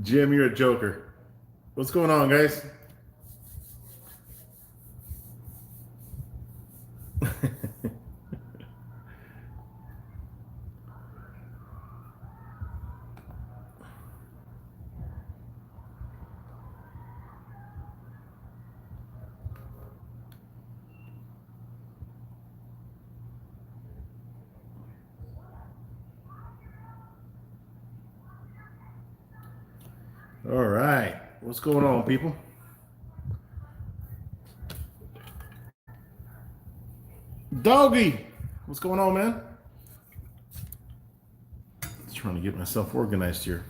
Jim, you're a joker. What's going on, guys? All right. What's going on, people? Doggy, what's going on, man? Just trying to get myself organized here.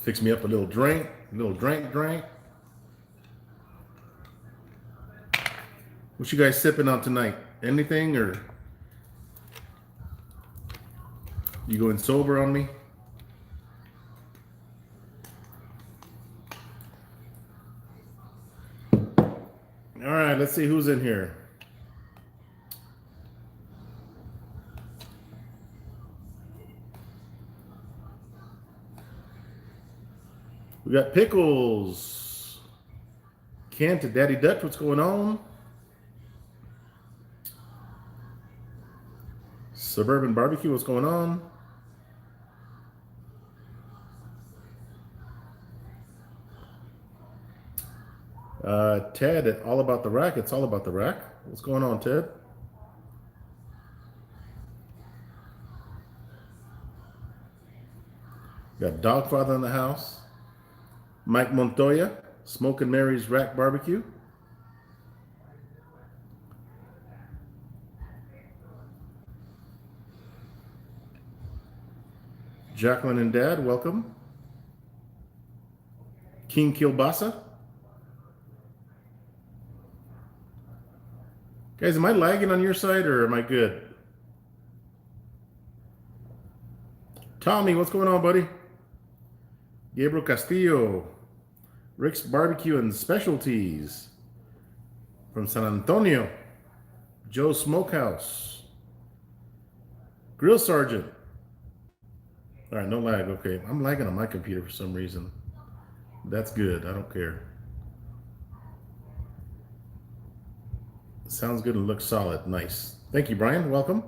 Fix me up a little drink, drink. What you guys sipping on tonight? Anything, or you going sober on me? All right, let's see who's in here. We got Pickles. Kent to Daddy Dutch, what's going on? Suburban Barbecue, what's going on? Ted, all about the rack. It's all about the rack. What's going on, Ted? Got Dogfather in the house. Mike Montoya, Smoking Mary's Rack Barbecue. Jacqueline and Dad, welcome. King Kilbasa. Guys, am I lagging on your side or am I good? Tommy, what's going on, buddy? Gabriel Castillo, Rick's Barbecue and Specialties from San Antonio. Joe Smokehouse. Grill Sergeant. All right, no lag. Okay, I'm lagging on my computer for some reason. That's good. I don't care. Sounds good and looks solid. Nice. Thank you, Brian. Welcome.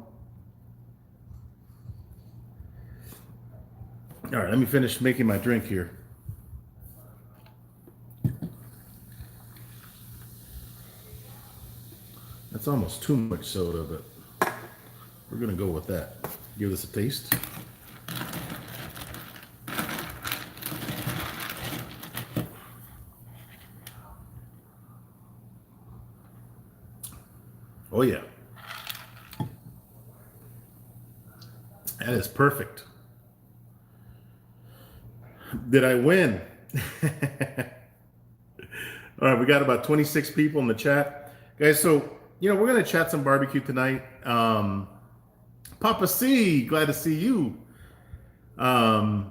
All right, let me finish making my drink here. That's almost too much soda, but we're going to go with that. Give this a taste. Oh, yeah. That is perfect. Did I win? All right, we got about 26 people in the chat. Guys, so, we're going to chat some barbecue tonight. Papa C, glad to see you. We're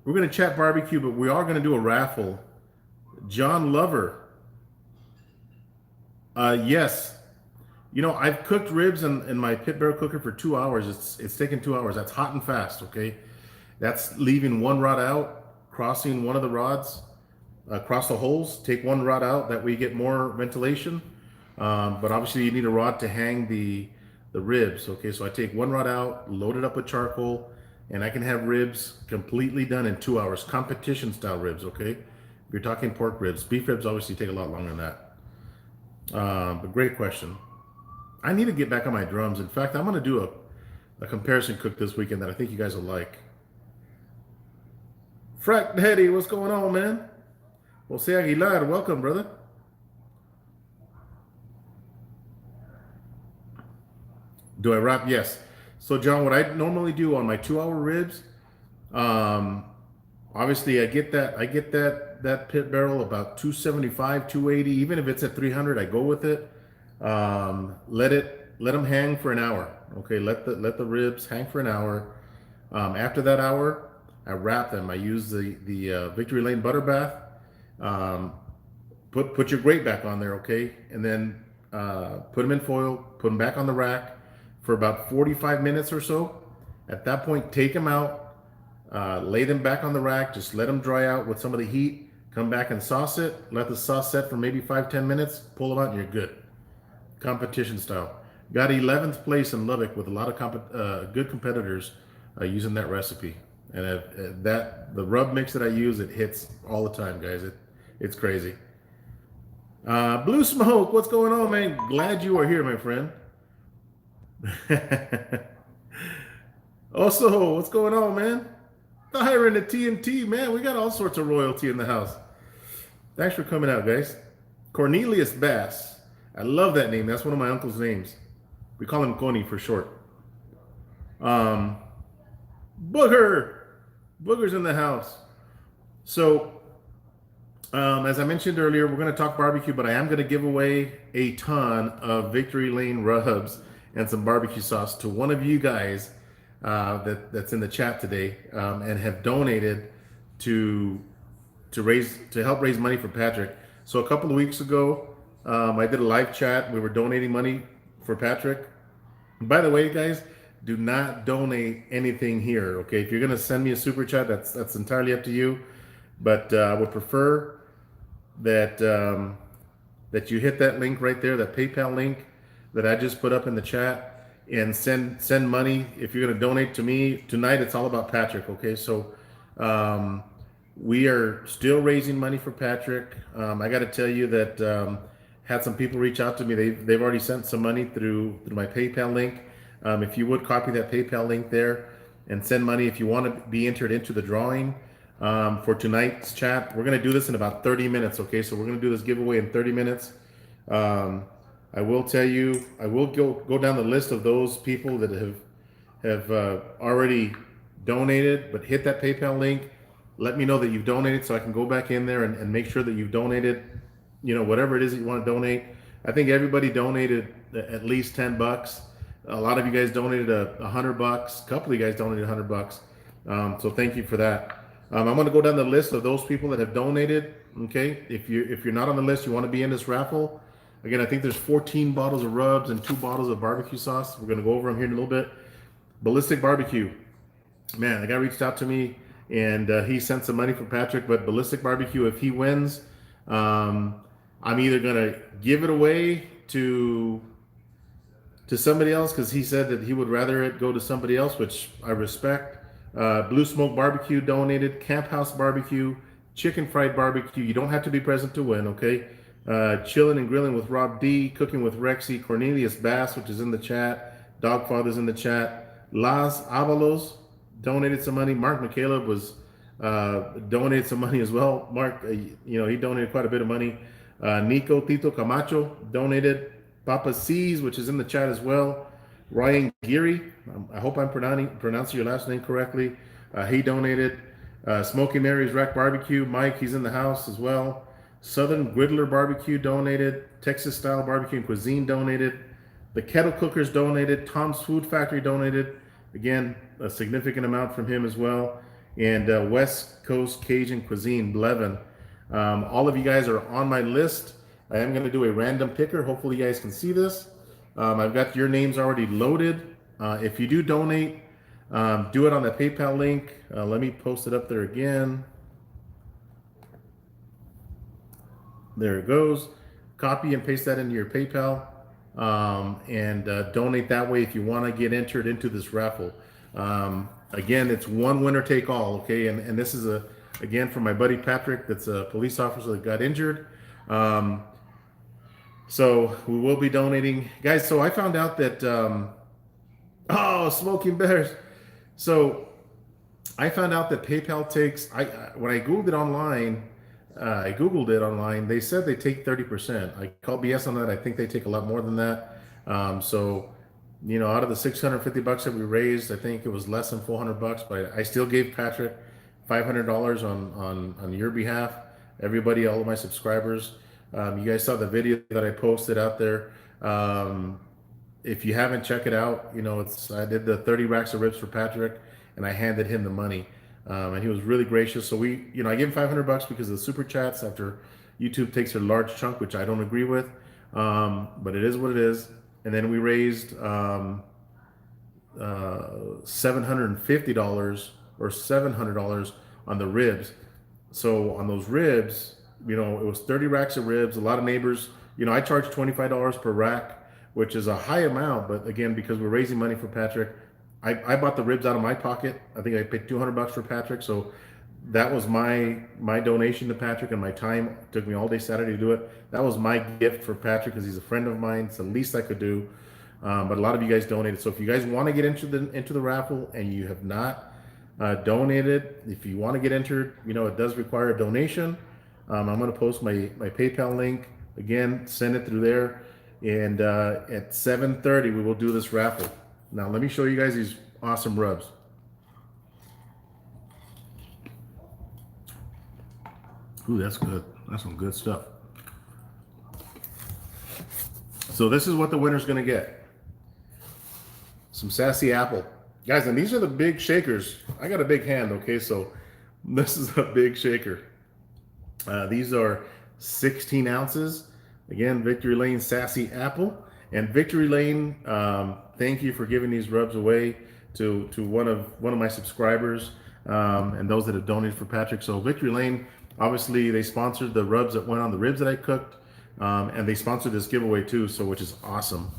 going to chat barbecue, but we are going to do a raffle. John Lover. Yes. I've cooked ribs in my pit barrel cooker for 2 hours. It's taken 2 hours. That's hot and fast, okay? That's leaving one rod out, crossing one of the rods, across the holes, take one rod out, that way you get more ventilation. But obviously you need a rod to hang the ribs, okay? So I take one rod out, load it up with charcoal, and I can have ribs completely done in 2 hours, competition style ribs, okay? If you're talking pork ribs, beef ribs obviously take a lot longer than that. But great question. I need to get back on my drums. In fact, I'm going to do a comparison cook this weekend that I think you guys will like. Frack Daddy, what's going on, man? Jose Aguilar, welcome, brother. Do I wrap? Yes. So, John, what I normally do on my 2 hour ribs, obviously I get that pit barrel about 275, 280. Even if it's at 300, I go with it. Let them hang for an hour. Okay, let the ribs hang for an hour. After that hour, I wrap them. I use the Victory Lane butter bath. put your grate back on there, okay, and then put them in foil, put them back on the rack for about 45 minutes or so. At that point, take them out, lay them back on the rack, just let them dry out with some of the heat. Come back and sauce it. Let the sauce set for maybe 5-10 minutes. Pull them out, and you're good. Competition style. Got 11th place in Lubbock with a lot of good competitors using that recipe. And the rub mix that I use, it hits all the time, guys. It's crazy. Blue Smoke, what's going on, man? Glad you are here, my friend. Also, what's going on, man? Thyron at TNT, man. We got all sorts of royalty in the house. Thanks for coming out, guys. Cornelius Bass. I love that name. That's one of my uncle's names. We call him Coney for short. Booger. Booger's in the house. So, as I mentioned earlier, we're going to talk barbecue, but I am going to give away a ton of Victory Lane rubs and some barbecue sauce to one of you guys that's in the chat today and have donated to help raise money for Patrick. So a couple of weeks ago, I did a live chat. We were donating money for Patrick. And by the way, guys, do not donate anything here. Okay, if you're gonna send me a super chat, that's entirely up to you. But I would prefer that that you hit that link right there, that PayPal link that I just put up in the chat, and send money. If you're gonna donate to me tonight, it's all about Patrick. Okay, so we are still raising money for Patrick. I got to tell you that had some people reach out to me. They've already sent some money through my PayPal link. If you would copy that PayPal link there and send money if you want to be entered into the drawing for tonight's chat. We're going to do this in about 30 minutes. Okay, so we're going to do this giveaway in 30 minutes. I will tell you, I will go down the list of those people that have already donated, but hit that PayPal link. Let me know that you've donated so I can go back in there and make sure that you've donated, whatever it is that you want to donate. I think everybody donated at least $10. A lot of you guys donated $100. A couple of you guys donated $100. So thank you for that. I'm going to go down the list of those people that have donated. Okay, if you're not on the list, you want to be in this raffle. Again, I think there's 14 bottles of rubs and 2 bottles of barbecue sauce. We're going to go over them here in a little bit. Ballistic Barbecue. Man, the guy reached out to me and he sent some money for Patrick, but Ballistic Barbecue, if he wins, I'm either going to give it away to somebody else because he said that he would rather it go to somebody else, which I respect. Blue Smoke Barbecue donated, Camp House Barbecue, Chicken Fried Barbecue. You don't have to be present to win, okay? Chilling and Grilling with Rob D, Cooking with Rexy, Cornelius Bass, which is in the chat, Dogfather's in the chat, Las Avalos donated some money. Mark McCaleb was donated some money as well. Mark, he donated quite a bit of money. Nico Tito Camacho donated. Papa C's, which is in the chat as well. Ryan Geary, I hope I'm pronouncing your last name correctly. He donated. Smoky Mary's Rack Barbecue, Mike, he's in the house as well. Southern Griddler Barbecue donated. Texas Style Barbecue and Cuisine donated. The Kettle Cookers donated. Tom's Food Factory donated. Again, a significant amount from him as well. And West Coast Cajun Cuisine, Blevin. All of you guys are on my list. I am going to do a random picker. Hopefully you guys can see this. I've got your names already loaded. If you do donate, do it on the PayPal link. Let me post it up there again. There it goes. Copy and paste that into your PayPal and donate that way if you want to get entered into this raffle. Again, it's one winner take all, okay? And this is again from my buddy Patrick, that's a police officer that got injured. So we will be donating, guys. So I found out that Smoking Bears. So I found out that PayPal takes. When I googled it online. They said they take 30%. I called BS on that. I think they take a lot more than that. So out of the $650 that we raised, I think it was less than $400. But I still gave Patrick $500 on your behalf. Everybody, all of my subscribers. You guys saw the video that I posted out there. If you haven't, check it out. I did the 30 racks of ribs for Patrick, and I handed him the money. and he was really gracious. So I gave him $500 because of the super chats after YouTube takes a large chunk, which I don't agree with, but it is what it is. And then we raised $750 or $700 on the ribs. So on those ribs, it was 30 racks of ribs. A lot of neighbors, I charge $25 per rack, which is a high amount. But again, because we're raising money for Patrick, I bought the ribs out of my pocket. I think I paid $200 for Patrick. So that was my donation to Patrick, and my time. It took me all day Saturday to do it. That was my gift for Patrick because he's a friend of mine. It's the least I could do. But a lot of you guys donated. So if you guys want to get into the raffle and you have not donated, if you want to get entered, it does require a donation. I'm going to post my PayPal link again. Send it through there, and at 7:30 we will do this raffle. Now let me show you guys these awesome rubs. Ooh, that's good. That's some good stuff. So this is what the winner's going to get. Some sassy apple. Guys, and these are the big shakers. I got a big hand, okay? So this is a big shaker. These are 16 ounces. Again, Victory Lane Sassy Apple. And Victory Lane, thank you for giving these rubs away to one of my subscribers and those that have donated for Patrick. So Victory Lane, obviously, they sponsored the rubs that went on the ribs that I cooked, and they sponsored this giveaway too. So which is awesome.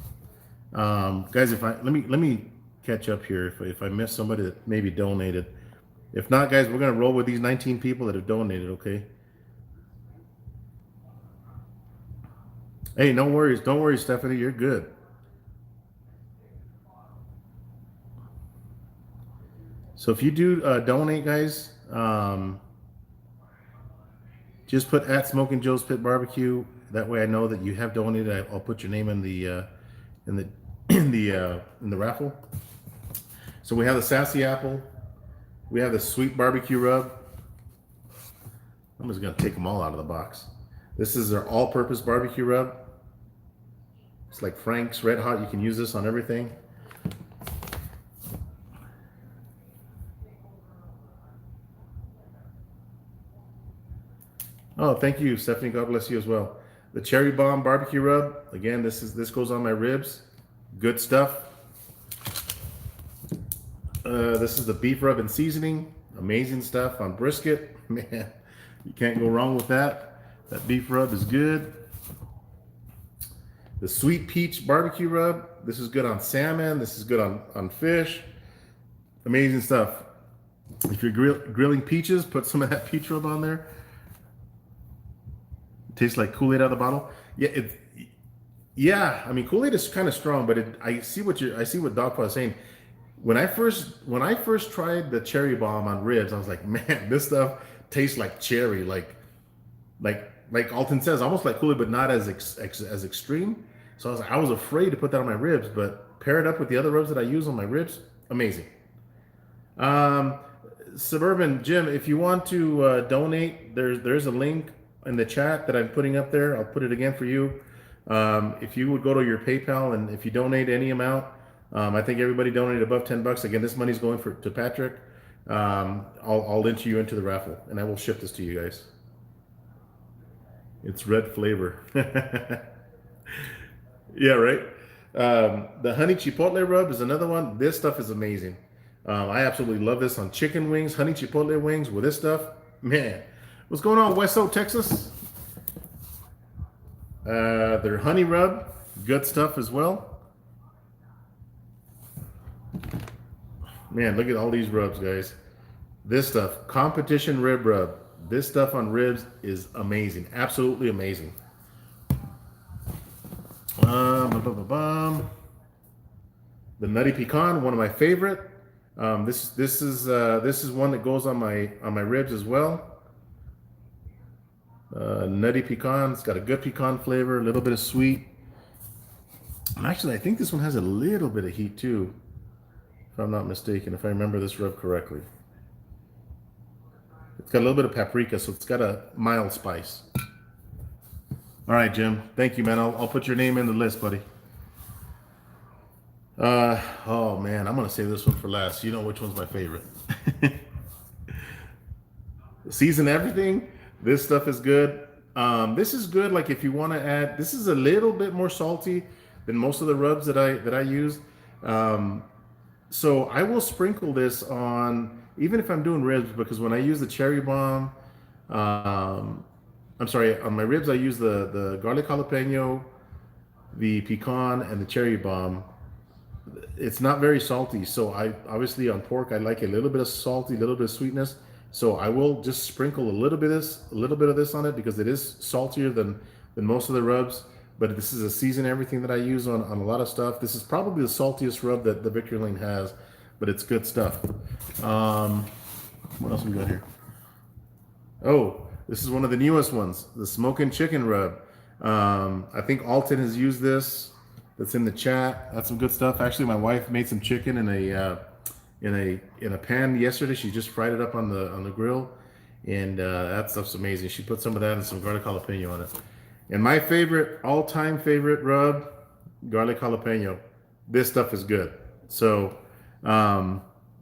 Guys, let me catch up here if I miss somebody that maybe donated. If not, guys, we're gonna roll with these 19 people that have donated. Okay. Hey, no worries. Don't worry, Stephanie. You're good. So if you do donate, guys, just put at Smoking Joe's Pit Barbecue. That way, I know that you have donated. I'll put your name in the raffle. So we have the sassy apple. We have the sweet barbecue rub. I'm just gonna take them all out of the box. This is their all-purpose barbecue rub. It's like Frank's Red Hot. You can use this on everything. Oh, thank you, Stephanie. God bless you as well. The Cherry Bomb barbecue rub. Again, this goes on my ribs. Good stuff. This is the beef rub and seasoning. Amazing stuff on brisket. Man, you can't go wrong with that. That beef rub is good. The sweet peach barbecue rub. This is good on salmon. This is good on fish. Amazing stuff. If you're grilling peaches, put some of that peach rub on there. It tastes like Kool-Aid out of the bottle. Yeah. I mean, Kool-Aid is kind of strong, but I see what Dogpaw is saying. When I first tried the cherry bomb on ribs, I was like, man, this stuff tastes like cherry, like Alton says, almost like Kool-Aid, but not as extreme. So I was afraid to put that on my ribs, but pair it up with the other rubs that I use on my ribs, amazing. Suburban Jim, if you want to donate, there's a link in the chat that I'm putting up there. I'll put it again for you. If you would go to your PayPal, and if you donate any amount, I think everybody donated above $10. Again, this money's going to Patrick. I'll enter you into the raffle, and I will ship this to you guys. It's red flavor. Yeah, right. The honey chipotle rub is another one. This stuff is amazing. I absolutely love this on chicken wings, honey chipotle wings with this stuff. Man, what's going on, West Texas? Their honey rub, good stuff as well. Man, look at all these rubs, guys. This stuff, competition rib rub. This stuff on ribs is amazing, absolutely amazing. The nutty pecan, one of my favorite. This is one that goes on my ribs as well. Nutty pecan, it's got a good pecan flavor, a little bit of sweet. And actually, I think this one has a little bit of heat too, if I'm not mistaken, if I remember this rub correctly. It's got a little bit of paprika, so it's got a mild spice. All right, Jim. Thank you, man. I'll put your name in the list, buddy. Oh man, I'm gonna save this one for last. You know which one's my favorite. season everything. This stuff is good. This is good. Like if you want to add, this is a little bit more salty than most of the rubs that I use. Um, so I will sprinkle this on even if I'm doing ribs because when I use the cherry bomb, um, I'm sorry, on my ribs I use the garlic jalapeno, the pecan, and the cherry bomb. It's not very salty. So I obviously on pork I like a little bit of salty, a little bit of sweetness. So I will just sprinkle a little bit of this on it because it is saltier than most of the rubs. But this is a season everything that I use on a lot of stuff. This is probably the saltiest rub that the Victory Lane has, but it's good stuff. Um, what else we got here? Oh, this is one of the newest ones, the smoking chicken rub. I think Alton has used this. That's in the chat. That's some good stuff. Actually, my wife made some chicken in a pan yesterday. She just fried it up on the grill, and that stuff's amazing. She put some of that and some garlic jalapeno on it. And my favorite, all-time favorite rub, garlic jalapeno. This stuff is good. So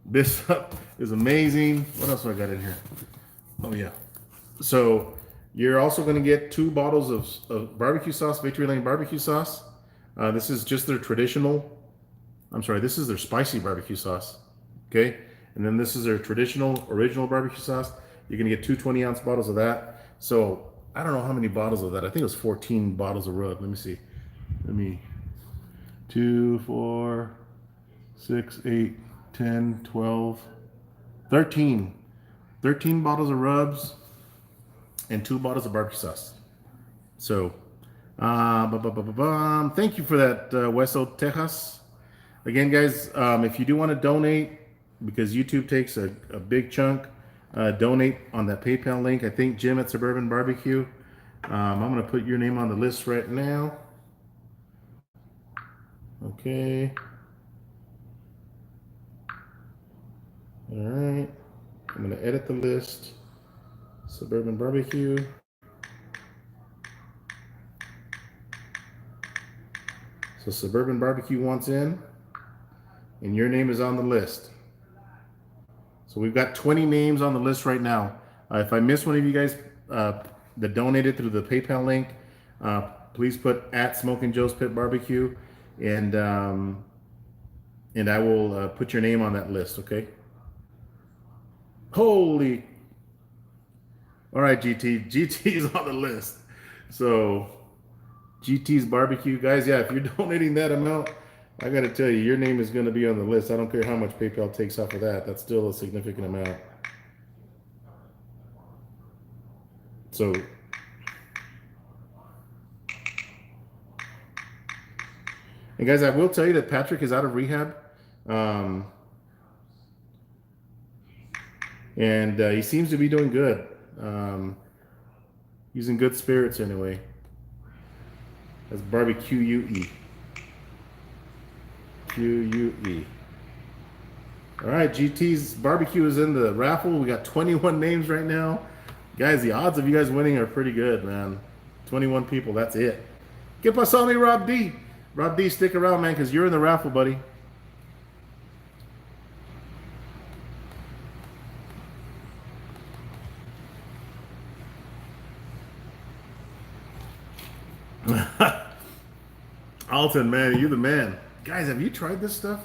this stuff is amazing. What else do I got in here? Oh yeah. So you're also going to get 2 bottles of barbecue sauce, Victory Lane barbecue sauce. This is just their traditional. I'm sorry, this is their spicy barbecue sauce. Okay, and then this is their traditional original barbecue sauce. You're going to get 2 20-ounce bottles of that. So I don't know how many bottles of that. I think it was 14 bottles of rub. Let me see. 2, 4, 6, 8, 10, 12, 13. 13 bottles of rubs and 2 bottles of barbecue sauce. So, thank you for that, Hueso Texas. Again, guys, if you do want to donate, because YouTube takes a big chunk, donate on that PayPal link. I think Jim at Suburban Barbecue. I'm going to put your name on the list right now. Okay. All right. I'm going to edit the list. Suburban Barbecue. So Suburban Barbecue wants in, and your name is on the list. So we've got 20 names on the list right now. If I miss one of you guys that donated through the PayPal link, please put at Smoking Joe's Pit Barbecue, and I will put your name on that list. Okay. Holy. All right, GT. GT is on the list. So GT's Barbecue, guys. Yeah, if you're donating that amount, I got to tell you, your name is going to be on the list. I don't care how much PayPal takes off of that. That's still a significant amount. So, and guys, I will tell you that Patrick is out of rehab. And he seems to be doing good. He's in good spirits anyway. That's barbecue UE. QUE. All right, GT's Barbecue is in the raffle. We got 21 names right now. Guys, the odds of you guys winning are pretty good, man. 21 people, that's it. Que pasó, mi Rob D? Rob D, stick around, man, because you're in the raffle, buddy. Alton, man, you the man. Guys, have you tried this stuff?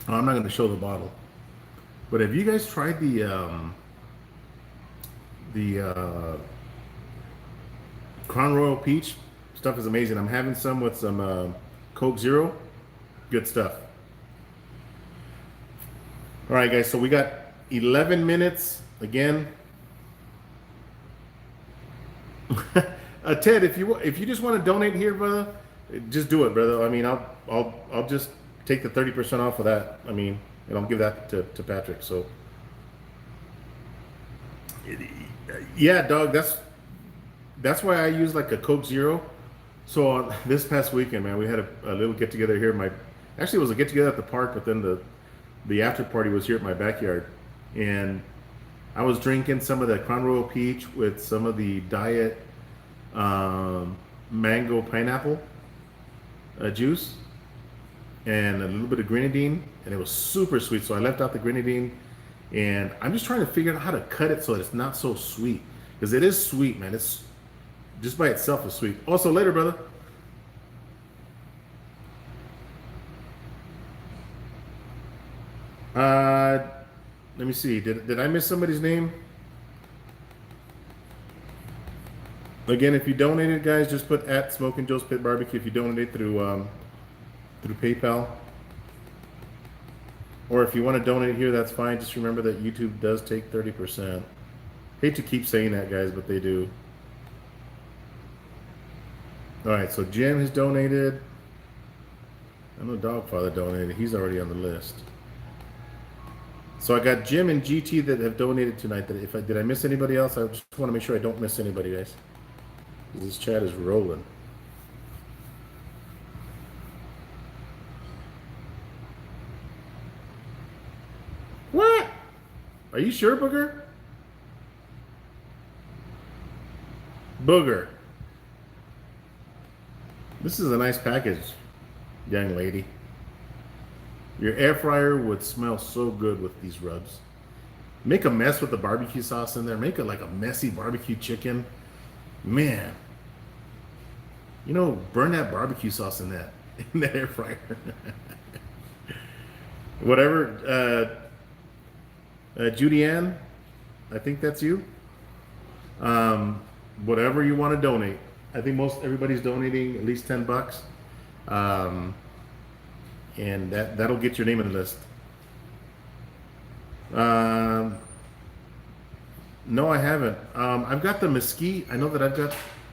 Oh, I'm not going to show the bottle. But have you guys tried the Crown Royal Peach? Stuff is amazing. I'm having some with some Coke Zero. Good stuff. All right, guys. So we got 11 minutes again. Ted, if you just want to donate here, brother, just do it, brother. I mean, I'll just take the 30% off of that. I mean, and I'll give that to Patrick. So, yeah, dog. That's why I use like a Coke Zero. So this past weekend, man, we had a little get together here. Actually, it was a get together at the park, but then the after party was here at my backyard, and I was drinking some of the Crown Royal Peach with some of the diet mango pineapple juice and a little bit of grenadine, and it was super sweet. So I left out the grenadine And I'm just trying to figure out how to cut it so that it's not so sweet, because it is sweet, man. It's just by itself is sweet. Also, later, brother. Uh, Let me see. Did I miss somebody's name? Again, if you donated, guys, just put at Smoking Joe's Pit Barbecue if you donate through PayPal. Or if you want to donate here, that's fine. Just remember that YouTube does take 30%. Hate to keep saying that, guys, but they do. All right, so Jim has donated. I know Dogfather donated. He's already on the list. So I got Jim and GT that have donated tonight. That if I did I miss anybody else, I just want to make sure I don't miss anybody, guys. This chat is rolling. What? Are you sure, Booger? Booger. This is a nice package, young lady. Your air fryer would smell so good with these rubs. Make a mess with the barbecue sauce in there. Make it like a messy barbecue chicken. Man. You know, burn that barbecue sauce in that air fryer. Whatever. Judy Ann, I think that's you. Whatever you want to donate. I think everybody's donating at least $10. And that'll get your name in the list. No, I haven't. I've got the mesquite. I know that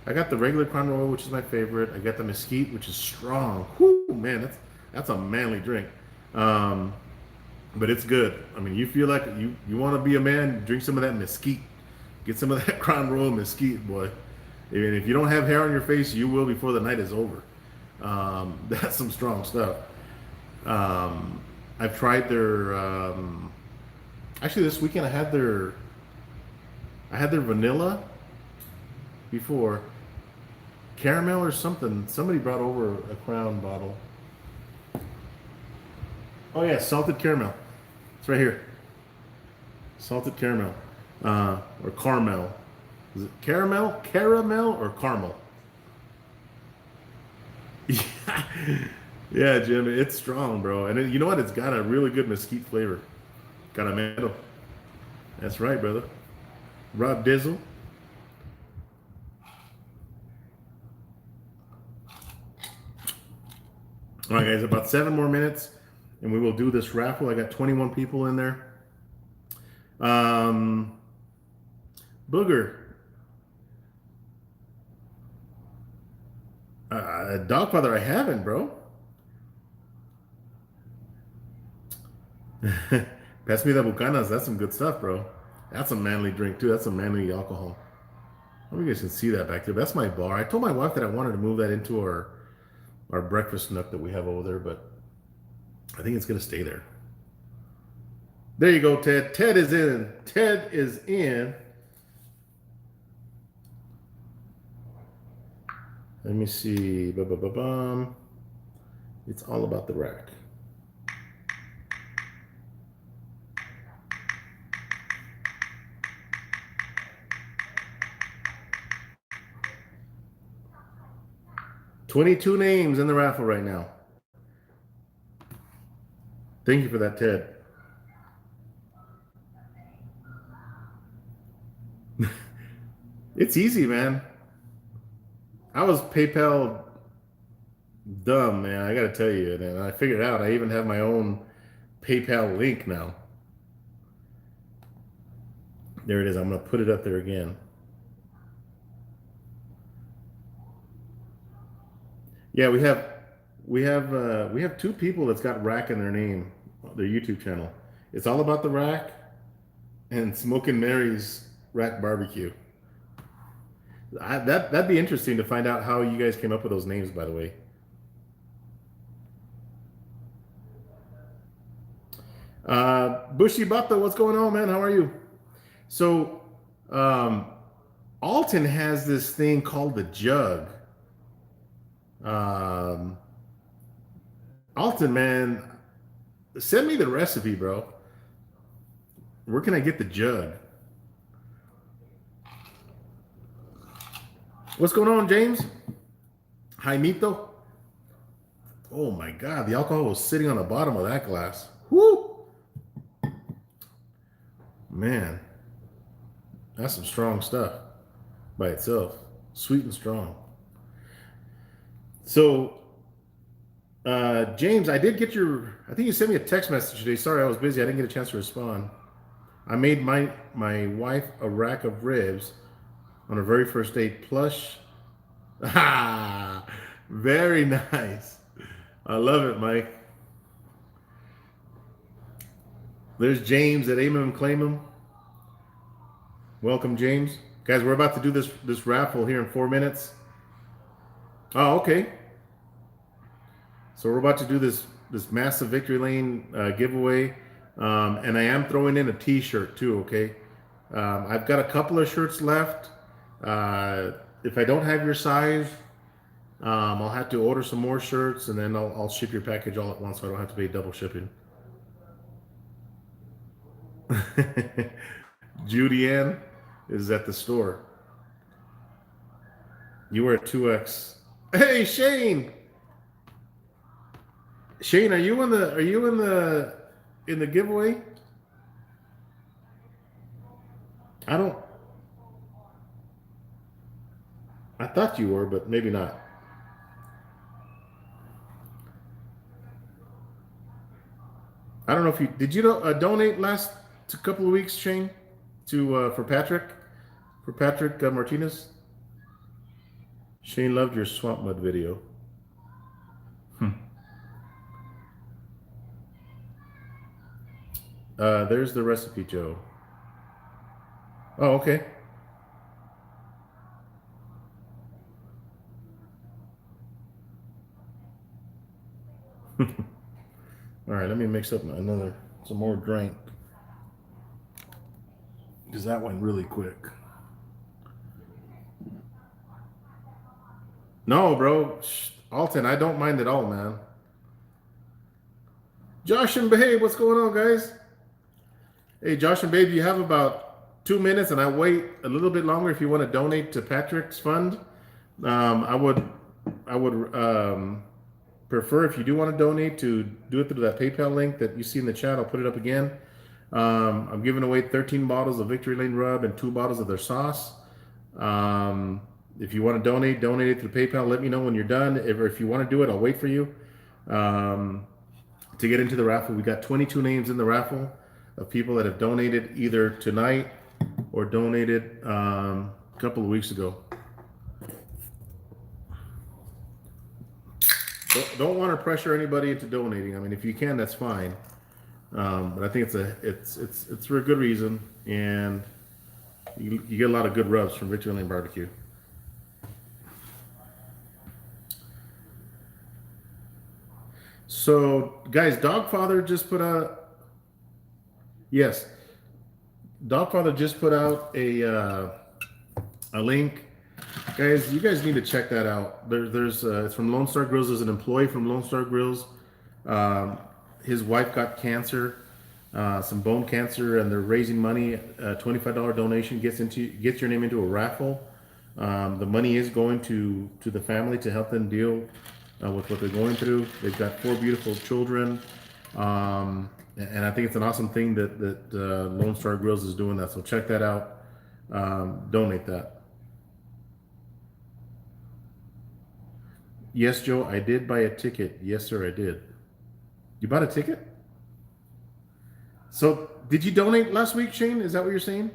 I got the regular Crown Royal, which is my favorite. I got the mesquite, which is strong. Whoo, man, that's a manly drink. But it's good. I mean, you feel like you want to be a man, drink some of that mesquite. Get some of that Crown Royal mesquite, boy. And if you don't have hair on your face, you will before the night is over. That's some strong stuff. I've tried their. Actually, this weekend I had their vanilla before. Caramel or something. Somebody brought over a Crown bottle. Oh yeah, salted caramel. It's right here. Salted caramel. Or caramel. Is it caramel? Caramel or caramel? Yeah, Jim, it's strong, bro. And you know what? It's got a really good mesquite flavor. Got a mango. That's right, brother. Rob Dizzle. All right, guys, about 7 more minutes, and we will do this raffle. I got 21 people in there. Booger. Dogfather, I haven't, bro. Pass me the Bucanas. That's some good stuff, bro. That's a manly drink, too. That's some manly alcohol. I hope you guys can see that back there. That's my bar. I told my wife that I wanted to move that into our breakfast nook that we have over there, but I think it's going to stay there. There you go, Ted. Ted is in. Ted is in. Let me see. It's all about the rack. $22 names in the raffle right now. Thank you for that, Ted. It's easy, man. I was PayPal dumb, man. I got to tell you. And I figured out I even have my own PayPal link now. There it is. I'm going to put it up there again. Yeah, we have 2 people that's got Rack in their name, their YouTube channel. It's all about the Rack and Smoking Mary's Rack Barbecue. That'd be interesting to find out how you guys came up with those names, by the way. Bushy Butta, what's going on, man? How are you? So, Alton has this thing called the jug. Alton, man, send me the recipe, bro. Where can I get the jug? What's going on, James? Jaimito? Oh my God, the alcohol was sitting on the bottom of that glass. Whoo! Man, that's some strong stuff by itself. Sweet and strong. So, James, I did get I think you sent me a text message today. Sorry, I was busy. I didn't get a chance to respond. I made my wife a rack of ribs on her very first date. Plush. Ah, very nice. I love it, Mike. There's James at Aim 'em Claim 'em. Welcome, James. Guys, we're about to do this raffle here in 4 minutes. Oh, okay. So we're about to do this massive Victory Lane giveaway, and I am throwing in a T-shirt too. Okay, I've got a couple of shirts left. If I don't have your size, I'll have to order some more shirts, and then I'll ship your package all at once, so I don't have to pay double shipping. Judy Ann is at the store. You were at 2X. Hey, Shane. Shane, are you in the giveaway? I thought you were, but maybe not. I don't know if you did you donate last couple of weeks, Shane, to for Patrick Martinez. Shane loved your swamp mud video. There's the recipe, Joe. Oh, okay. All right, let me mix up some more drink, because that went really quick. No, bro. Alton, I don't mind at all, man. Josh and Babe, what's going on, guys? Hey, Josh and Babe, you have about 2 minutes, and I wait a little bit longer if you want to donate to Patrick's fund. I would prefer, if you do want to donate, to do it through that PayPal link that you see in the chat. I'll put it up again. I'm giving away 13 bottles of Victory Lane Rub and 2 bottles of their sauce. If you want to donate it through PayPal. Let me know when you're done. If you want to do it, I'll wait for you. To get into the raffle, we got 22 names in the raffle of people that have donated either tonight or donated a couple of weeks ago. Don't want to pressure anybody into donating. I mean, if you can, that's fine. But I think it's for a good reason, and you get a lot of good rubs from Victory Lane Barbecue. So, guys, Dogfather just put out. Yes, Dogfather just put out a link. Guys, you guys need to check that out. There's it's from Lone Star Grills. There's an employee from Lone Star Grills. His wife got cancer, some bone cancer, and they're raising money. A $25 donation gets your name into a raffle. The money is going to the family to help them deal with what they're going through. They've got 4 beautiful children, and I think it's an awesome thing that Lone Star Grills is doing that. So check that out. Donate that. Yes, Joe, I did buy a ticket. Yes, sir, I did. You bought a ticket? So, did you donate last week, Shane? Is that what you're saying?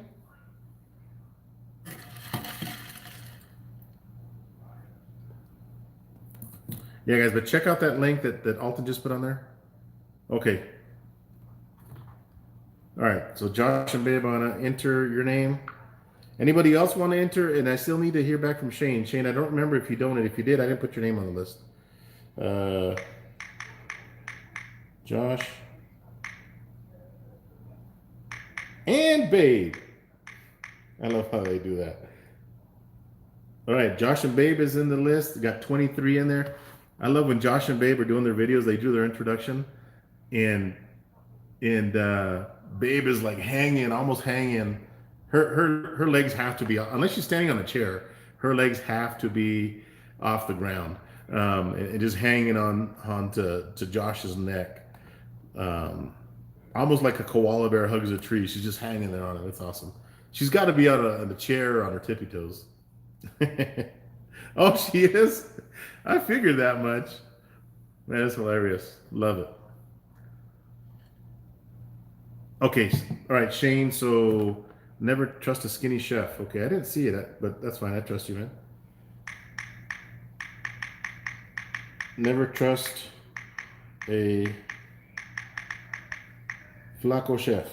Yeah, guys, but check out that link that Alton just put on there. Okay. All right, so Josh and Babe, I want to enter your name. Anybody else want to enter? And I still need to hear back from Shane. Shane, I don't remember if you donated. If you did, I didn't put your name on the list. Josh and Babe. I love how they do that. All right, Josh and Babe is in the list. Got 23 in there. I love when Josh and Babe are doing their videos. They do their introduction, and Babe is like hanging, almost hanging. Her legs have to be, unless she's standing on a chair, her legs have to be off the ground, and just hanging on to Josh's neck, um, almost like a koala bear hugs a tree. She's just hanging there on it. It's awesome. She's got to be on the chair or on her tippy toes. Oh, she is. I figured that much. Man, that's hilarious. Love it. Okay, all right, Shane. So never trust a skinny chef. Okay, I didn't see it, but that's fine. I trust you, man. Never trust a flaco chef.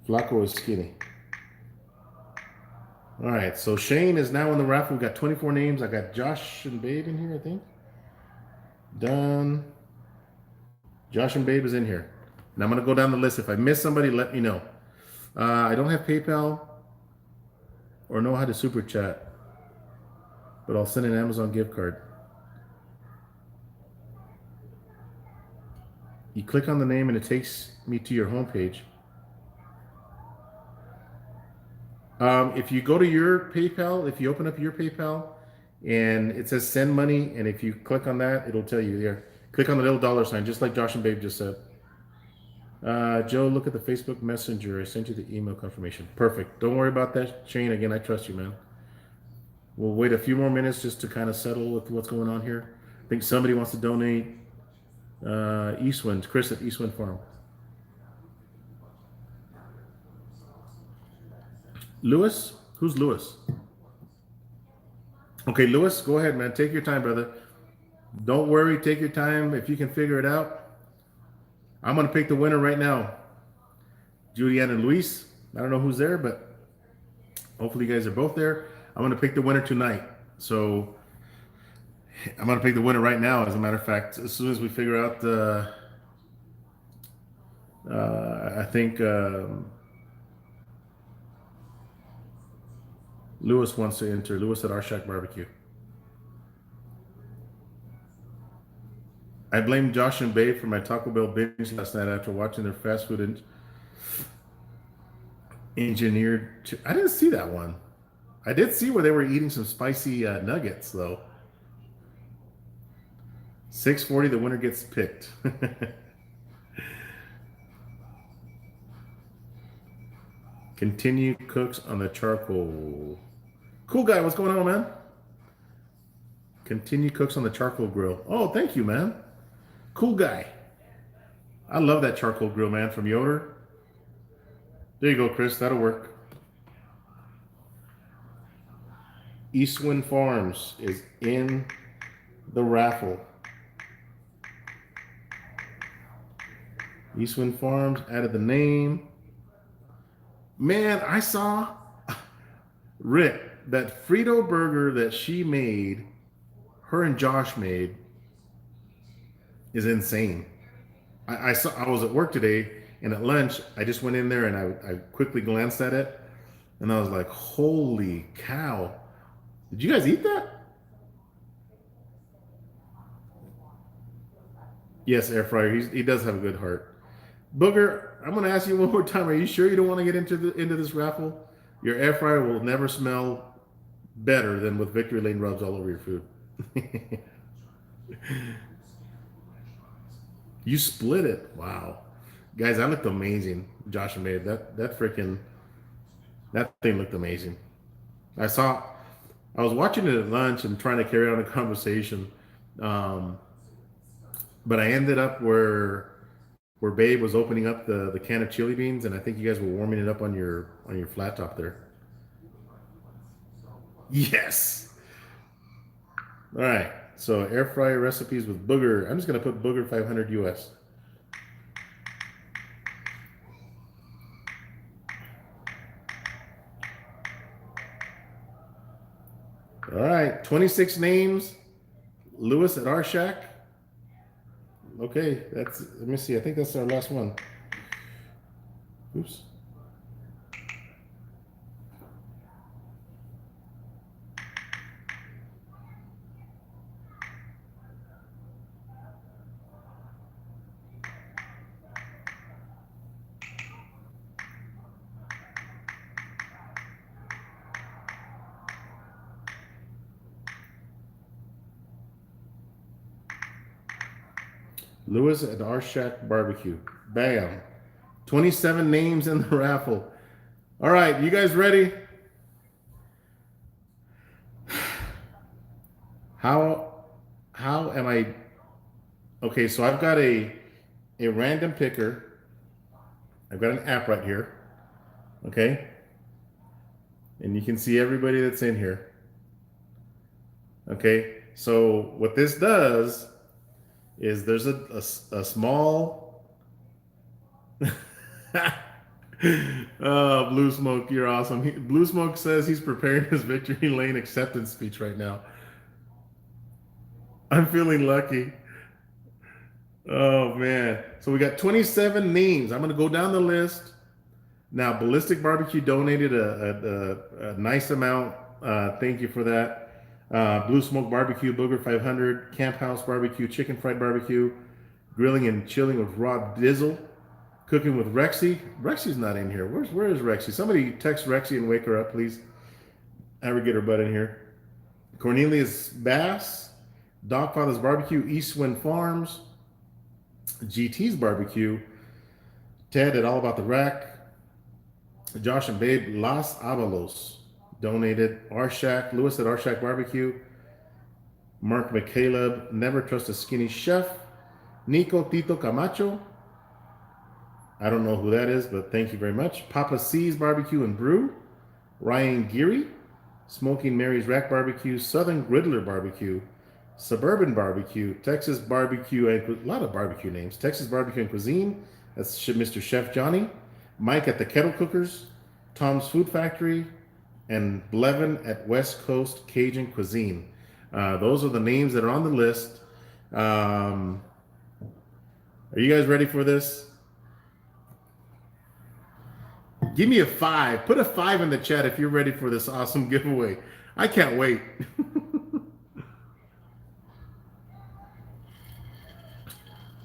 Flaco is skinny. All right, so Shane is now in the raffle. We got 24 names. I got Josh and Babe in here, I think. Done. Josh and Babe is in here. And I'm going to go down the list. If I miss somebody, let me know. I don't have PayPal or know how to super chat, but I'll send an Amazon gift card. You click on the name and it takes me to your homepage. If you go to your PayPal, if you open up your PayPal and it says send money, and if you click on that, it'll tell you there. Click on the little dollar sign, just like Josh and Babe just said. Joe, look at the Facebook Messenger. I sent you the email confirmation. Perfect. Don't worry about that, Shane. Again, I trust you, man. We'll wait a few more minutes just to kind of settle with what's going on here. I think somebody wants to donate. Eastwind, Chris at Eastwind Farm. Lewis? Who's Lewis? Okay, Lewis, go ahead, man. Take your time, brother. Don't worry. Take your time. If you can figure it out. I'm going to pick the winner right now. Julianne and Luis. I don't know who's there, but hopefully you guys are both there. I'm going to pick the winner tonight. So I'm going to pick the winner right now, as a matter of fact. As soon as we figure out the... I think Lewis wants to enter. Lewis at Our Shack Barbecue. I blame Josh and Babe for my Taco Bell binge last night after watching their fast food engineered. I didn't see that one. I did see where they were eating some spicy nuggets, though. 6:40, the winner gets picked. Continue cooks on the charcoal. Cool guy, what's going on, man? Continue cooks on the charcoal grill. Oh, thank you, man. Cool guy. I love that charcoal grill, man, from Yoder. There you go, Chris. That'll work. Eastwind Farms is in the raffle. Eastwind Farms added the name. Man, I saw Rick, that Frito burger that she made, her and Josh made, is insane. I was at work today, and at lunch, I just went in there and I quickly glanced at it, and I was like, holy cow. Did you guys eat that? Yes, air fryer. He does have a good heart. Booger, I'm going to ask you one more time. Are you sure you don't want to get into this raffle? Your air fryer will never smell better than with Victory Lane rubs all over your food. You split it. Wow. Guys, that looked amazing. Josh and Babe. That thing looked amazing. I was watching it at lunch and trying to carry on a conversation. But I ended up where Babe was opening up the can of chili beans, and I think you guys were warming it up on your flat top there. Yes. All right. So air fryer recipes with Booger. I'm just gonna put Booger 500 US. All right. 26 names. Lewis at Our Shack. Okay, let me see. I think that's our last one. Oops. Lewis at Our Shack Barbecue. Bam. 27 names in the raffle. All right, you guys ready? How how am I okay, so I've got a random picker. I've got an app right here. Okay? And you can see everybody that's in here. Okay? So what this does is there's a small oh, Blue Smoke, you're awesome. Blue Smoke says he's preparing his victory lane acceptance speech right now. I'm feeling lucky. Oh man. So we got 27 names. I'm gonna go down the list. Now, Ballistic Barbecue donated a nice amount. Thank you for that. Blue Smoke Barbecue, Booger 500, Camp House Barbecue, Chicken Fried Barbecue, Grilling and Chilling with Rob Dizzle, Cooking with Rexy. Rexy's not in here. Where is Rexy? Somebody text Rexy and wake her up, please. Have her get her butt in here. Cornelius Bass, Dogfather's Barbecue, East Wind Farms, GT's Barbecue, Ted at All About the Rack, Josh and Babe Las Avalos donated. Our Shack, Lewis at Our Shack Barbecue, Mark McCaleb, Never Trust a Skinny Chef, Nico Tito Camacho. I don't know who that is, but thank you very much. Papa C's Barbecue and Brew, Ryan Geary, Smoking Mary's Rack Barbecue, Southern Griddler Barbecue, Suburban Barbecue, Texas Barbecue, and a lot of barbecue names. Texas Barbecue and Cuisine, that's Mr. Chef Johnny. Mike at the Kettle Cookers, Tom's Food Factory, and Blevin at West Coast Cajun Cuisine. Those are the names that are on the list. Are you guys ready for this? Give me a 5. Put a 5 in the chat if you're ready for this awesome giveaway. I can't wait.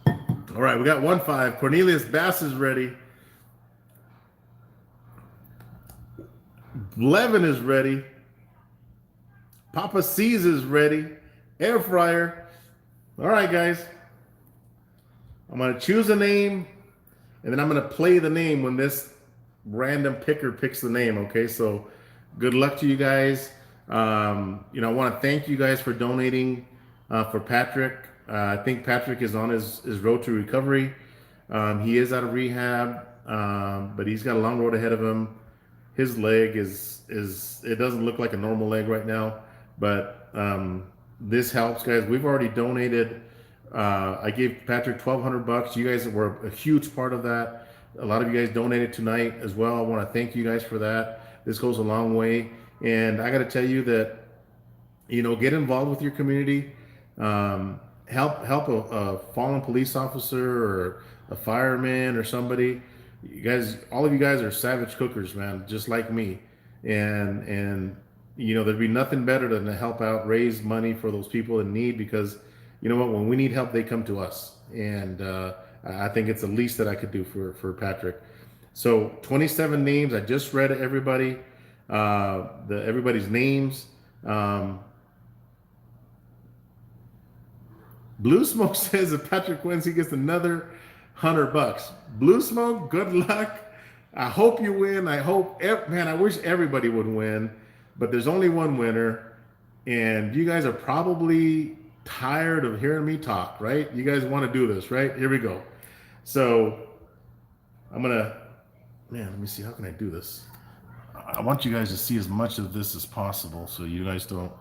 All right, we got 1 5. Cornelius Bass is ready. Levin is ready. Papa C's is ready. Air fryer. All right, guys. I'm going to choose a name, and then I'm going to play the name when this random picker picks the name, okay? So good luck to you guys. I want to thank you guys for donating for Patrick. I think Patrick is on his road to recovery. He is out of rehab, but he's got a long road ahead of him. His leg is it doesn't look like a normal leg right now, but this helps, guys. We've already donated. I gave Patrick $1,200. You guys were a huge part of that. A lot of you guys donated tonight as well. I want to thank you guys for that. This goes a long way, and I got to tell you that get involved with your community. Help a fallen police officer or a fireman or somebody. You guys, all of you guys are savage cookers, man, just like me. And there'd be nothing better than to help out, raise money for those people in need, because you know what, when we need help, they come to us. And I think it's the least that I could do for Patrick. So 27 names. I just read everybody, everybody's names. Blue Smoke says if Patrick wins, he gets another $100. Blue Smoke, good luck. I hope you win. I wish everybody would win, but there's only one winner, and you guys are probably tired of hearing me talk, right? You guys want to do this, right? Here we go. So let me see, how can I do this? I want you guys to see as much of this as possible so you guys don't,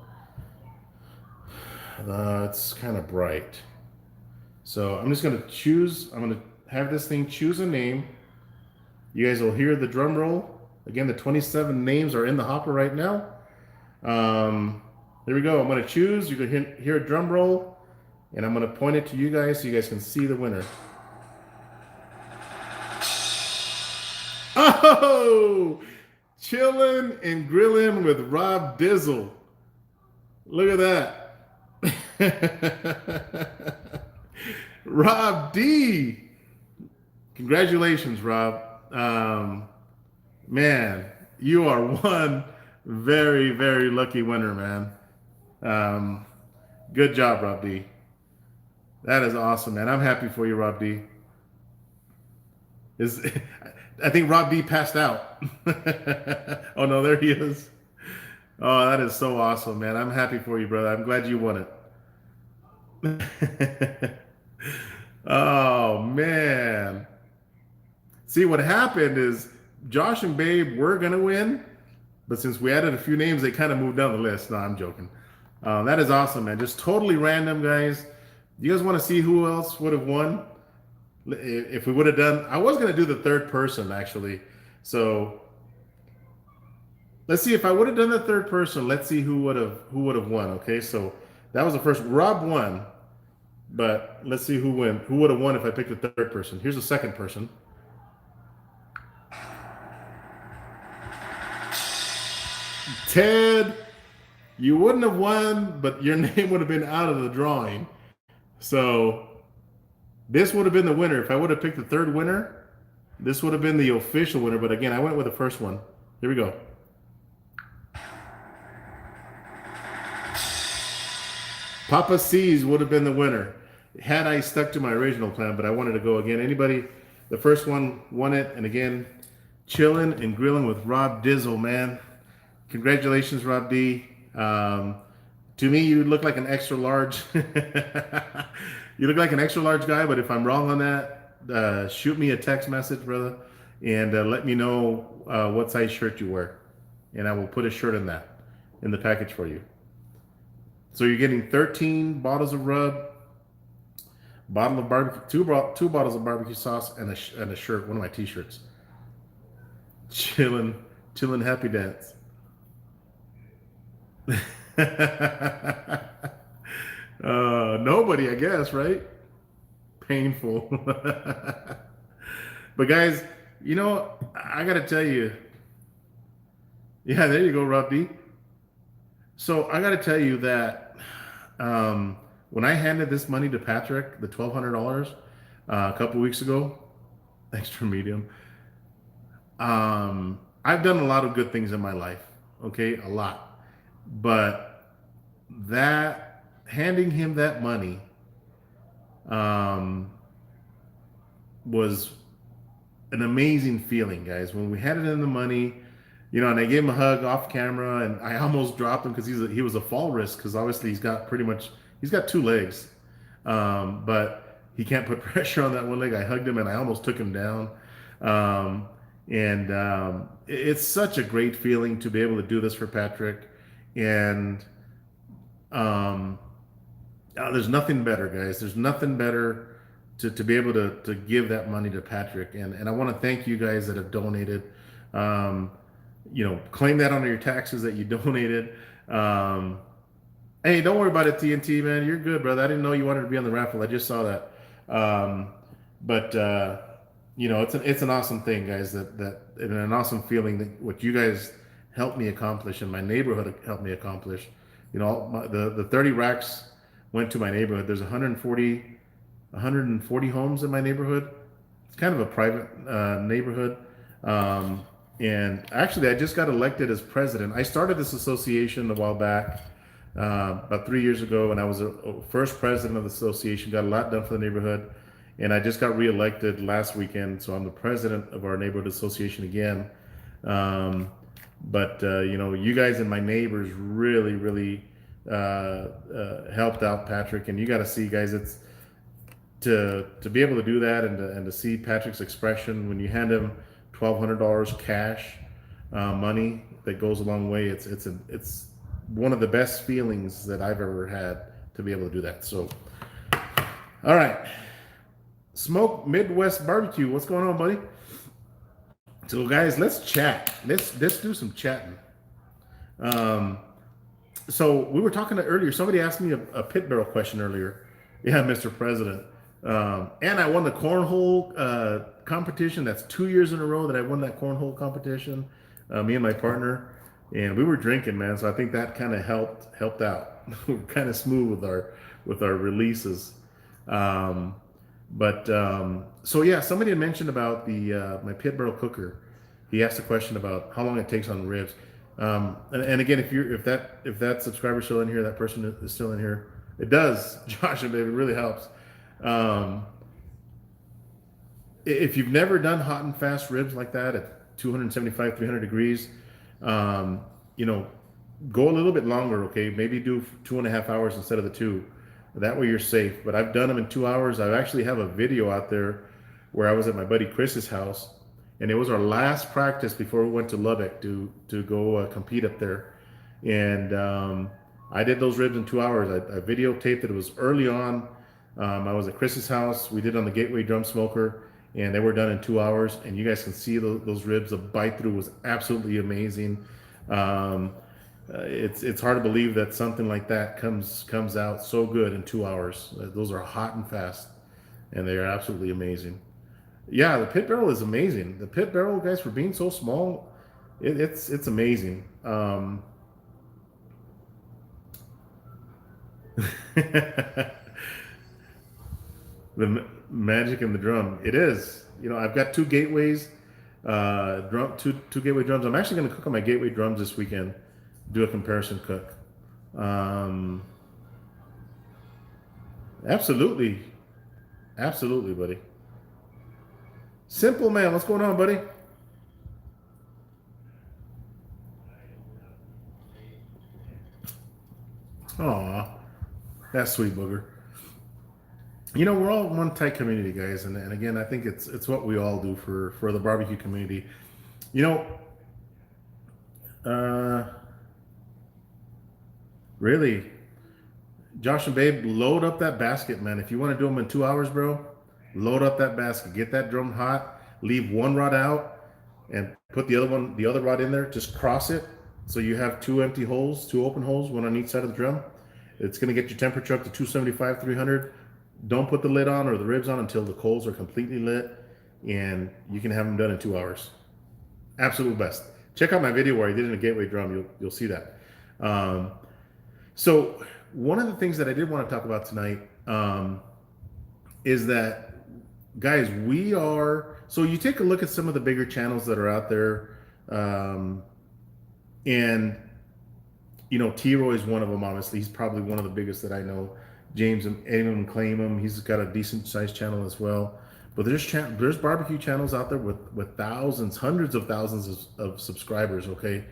it's kind of bright. So I'm just going to have this thing choose a name. You guys will hear the drum roll. Again, the 27 names are in the hopper right now. Here we go. I'm going to choose. You're going to hear a drum roll, and I'm going to point it to you guys so you guys can see the winner. Oh! Chilling and Grilling with Rob Dizzle. Look at that. Rob D. Congratulations, Rob. Man, you are one very, very lucky winner, man. Good job, Rob D. That is awesome, man. I'm happy for you, Rob D. Is I think Rob D passed out. Oh no, there he is. Oh, that is so awesome, man. I'm happy for you, brother. I'm glad you won it. Oh man. See, what happened is Josh and Babe were gonna win, but since we added a few names, they kind of moved down the list. No, I'm joking. That is awesome, man. Just totally random, guys. You guys want to see who else would have won if we would have done? I was gonna do the third person actually. So let's see if I would have done the third person. Let's see who would have won. Okay, so that was the first. Rob won, but let's see who win. Who would have won if I picked the third person? Here's the second person. Ted, you wouldn't have won, but your name would have been out of the drawing. So this would have been the winner. If I would have picked the third winner, this would have been the official winner. But again, I went with the first one. Here we go. Papa C's would have been the winner had I stuck to my original plan, but I wanted to go again. Anybody, the first one won it. And again, chilling and grilling with Rob Dizzle, man. Congratulations, Rob D. To me, you look like an extra large. You look like an extra large guy, but if I'm wrong on that, shoot me a text message, brother, and let me know what size shirt you wear, and I will put a shirt in the package for you. So you're getting 13 bottles of rub, bottle of barbecue, two bottles of barbecue sauce, and a shirt, one of my t-shirts. Chilling, happy dance. Nobody, I guess, right? Painful. But guys, I gotta tell you, yeah, there you go, Rob D. So I gotta tell you that when I handed this money to Patrick, the $1,200 a couple weeks ago, extra medium, I've done a lot of good things in my life, okay, a lot, but that handing him that money was an amazing feeling, guys. When we handed him the money, and I gave him a hug off camera, and I almost dropped him because he was a fall risk, because obviously he's got two legs, but he can't put pressure on that one leg. I hugged him and I almost took him down, and it's such a great feeling to be able to do this for Patrick, and there's nothing better, guys. There's nothing better to be able to give that money to Patrick, and I want to thank you guys that have donated. Claim that on your taxes that you donated. Hey, don't worry about it, TNT, man. You're good, brother. I didn't know you wanted to be on the raffle. I just saw that. But it's an awesome thing, guys. That and an awesome feeling that what you guys helped me accomplish and my neighborhood helped me accomplish. The 30 racks went to my neighborhood. There's 140 homes in my neighborhood. It's kind of a private neighborhood. And actually, I just got elected as president. I started this association a while back, about 3 years ago, and I was a first president of the association. Got a lot done for the neighborhood, and I just got reelected last weekend. So I'm the president of our neighborhood association again. But you guys and my neighbors really, really helped out Patrick, and you got to see, guys, it's to be able to do that and to see Patrick's expression when you hand him $1,200 cash money that goes a long way. It's one of the best feelings that I've ever had to be able to do that. So, all right, Smoke Midwest Barbecue, what's going on, buddy? So, guys, let's chat. Let's do some chatting. So we were talking earlier. Somebody asked me a pit barrel question earlier. Yeah, Mr. President. And I won the cornhole competition. That's 2 years in a row that I won that cornhole competition. Me and my partner, and we were drinking, man. So I think that kind of helped out. We're kind of smooth with our releases. So yeah, somebody had mentioned about the my pit barrel cooker. He asked a question about how long it takes on ribs. And again, if that subscriber's still in here, that person is still in here. It does, Josh, and it really helps. um, if you've never done hot and fast ribs like that at 275, 300 degrees, um, you know, go a little bit longer, okay? Maybe do 2.5 hours instead of the two. That way you're safe. But I've done them in 2 hours. I actually have a video out there where I was at my buddy Chris's house, and it was our last practice before we went to Lubbock to go compete up there. And I did those ribs in 2 hours. I videotaped it. It was early on. I was at Chris's house. We did it on the Gateway Drum Smoker, and they were done in 2 hours. And you guys can see those ribs. The bite through was absolutely amazing. Um, it's hard to believe that something like that comes out so good in 2 hours. Those are hot and fast, and they are absolutely amazing. Yeah, the pit barrel is amazing. The pit barrel, guys, for being so small, it's amazing. Magic in the drum. It is. You know, I've got two gateways, two gateway drums. I'm actually going to cook on my gateway drums this weekend. Do a comparison cook. Um, absolutely, absolutely, buddy. Simple man, what's going on, buddy? Aw, that's sweet, booger. You know, we're all one tight community, guys, and again, I think it's what we all do for the barbecue community. You know, uh, really, Josh and Babe, load up that basket, man. If you want to do them in 2 hours, bro, load up that basket. Get that drum hot. Leave one rod out, and put the other rod in there. Just cross it, so you have two empty holes, two open holes, one on each side of the drum. It's going to get your temperature up to 275, 300. Don't put the lid on or the ribs on until the coals are completely lit, and you can have them done in 2 hours. Absolute best. Check out my video where I did it in a gateway drum. You'll see that. Um, so one of the things that I did want to talk about tonight is that, guys, we are. So you take a look at some of the bigger channels that are out there, and you know, T Roy is one of them. Obviously, he's probably one of the biggest that I know. James and Aim Claim him. He's got a decent sized channel as well. But there's barbecue channels out there with thousands, hundreds of thousands of subscribers. Okay,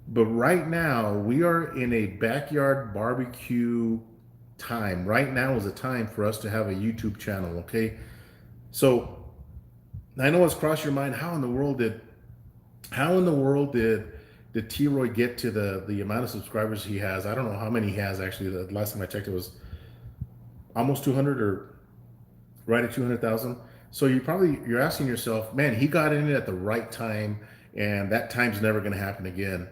but right now we are in a backyard barbecue time. Right now is a time for us to have a YouTube channel. Okay, so I know it's crossed your mind. How in the world did T Roy get to the amount of subscribers he has? I don't know how many he has actually. The last time I checked, it was almost 200 or right at 200,000. So you're asking yourself, man, he got in it at the right time, and that time's never going to happen again.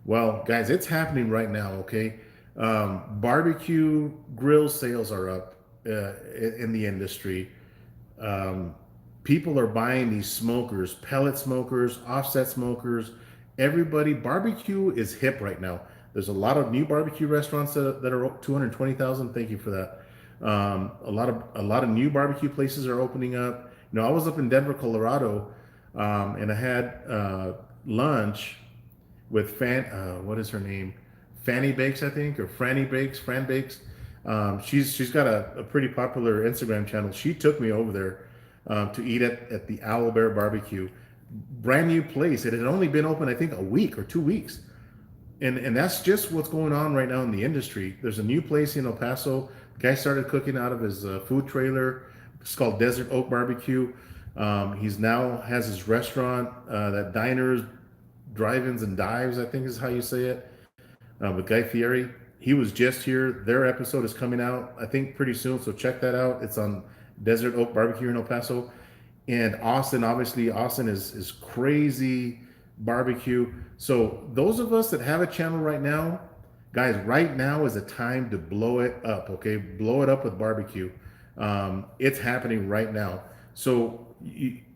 Well, guys, it's happening right now. Okay, barbecue grill sales are up in the industry. Um, People are buying these smokers, pellet smokers, offset smokers. Everybody, barbecue is hip right now. There's a lot of new barbecue restaurants that are 220,000. Thank you for that. A lot of new barbecue places are opening up. You know, I was up in Denver, Colorado, and I had lunch with what is her name? Fanny Bakes, I think, or Franny Bakes, Fran Bakes. She's got a pretty popular Instagram channel. She took me over there to eat at the Owl Bear Barbecue. Brand new place. It had only been open, I think, a week or 2 weeks. And that's just what's going on right now in the industry. There's a new place in El Paso. The guy started cooking out of his food trailer. It's called Desert Oak Barbecue. He's now has his restaurant, that diners, drive-ins and dives, I think is how you say it, with Guy Fieri. He was just here. Their episode is coming out, I think, pretty soon. So check that out. It's on Desert Oak Barbecue in El Paso. And Austin, obviously, Austin is crazy barbecue. So those of us that have a channel right now, guys, right now is a time to blow it up. Okay, blow it up with barbecue. It's happening right now. So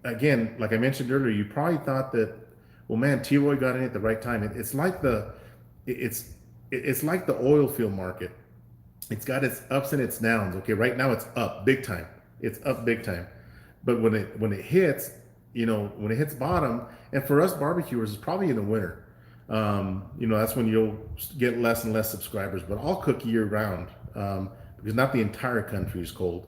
again, like I mentioned earlier, you probably thought that, well, man, T Roy got in at the right time. It's it's like the oil field market. It's got its ups and its downs. Okay, right now it's up big time. It's up big time. But when it hits, when it hits bottom, and for us barbecuers, it's probably in the winter. That's when you'll get less and less subscribers. But I'll cook year round, because not the entire country is cold.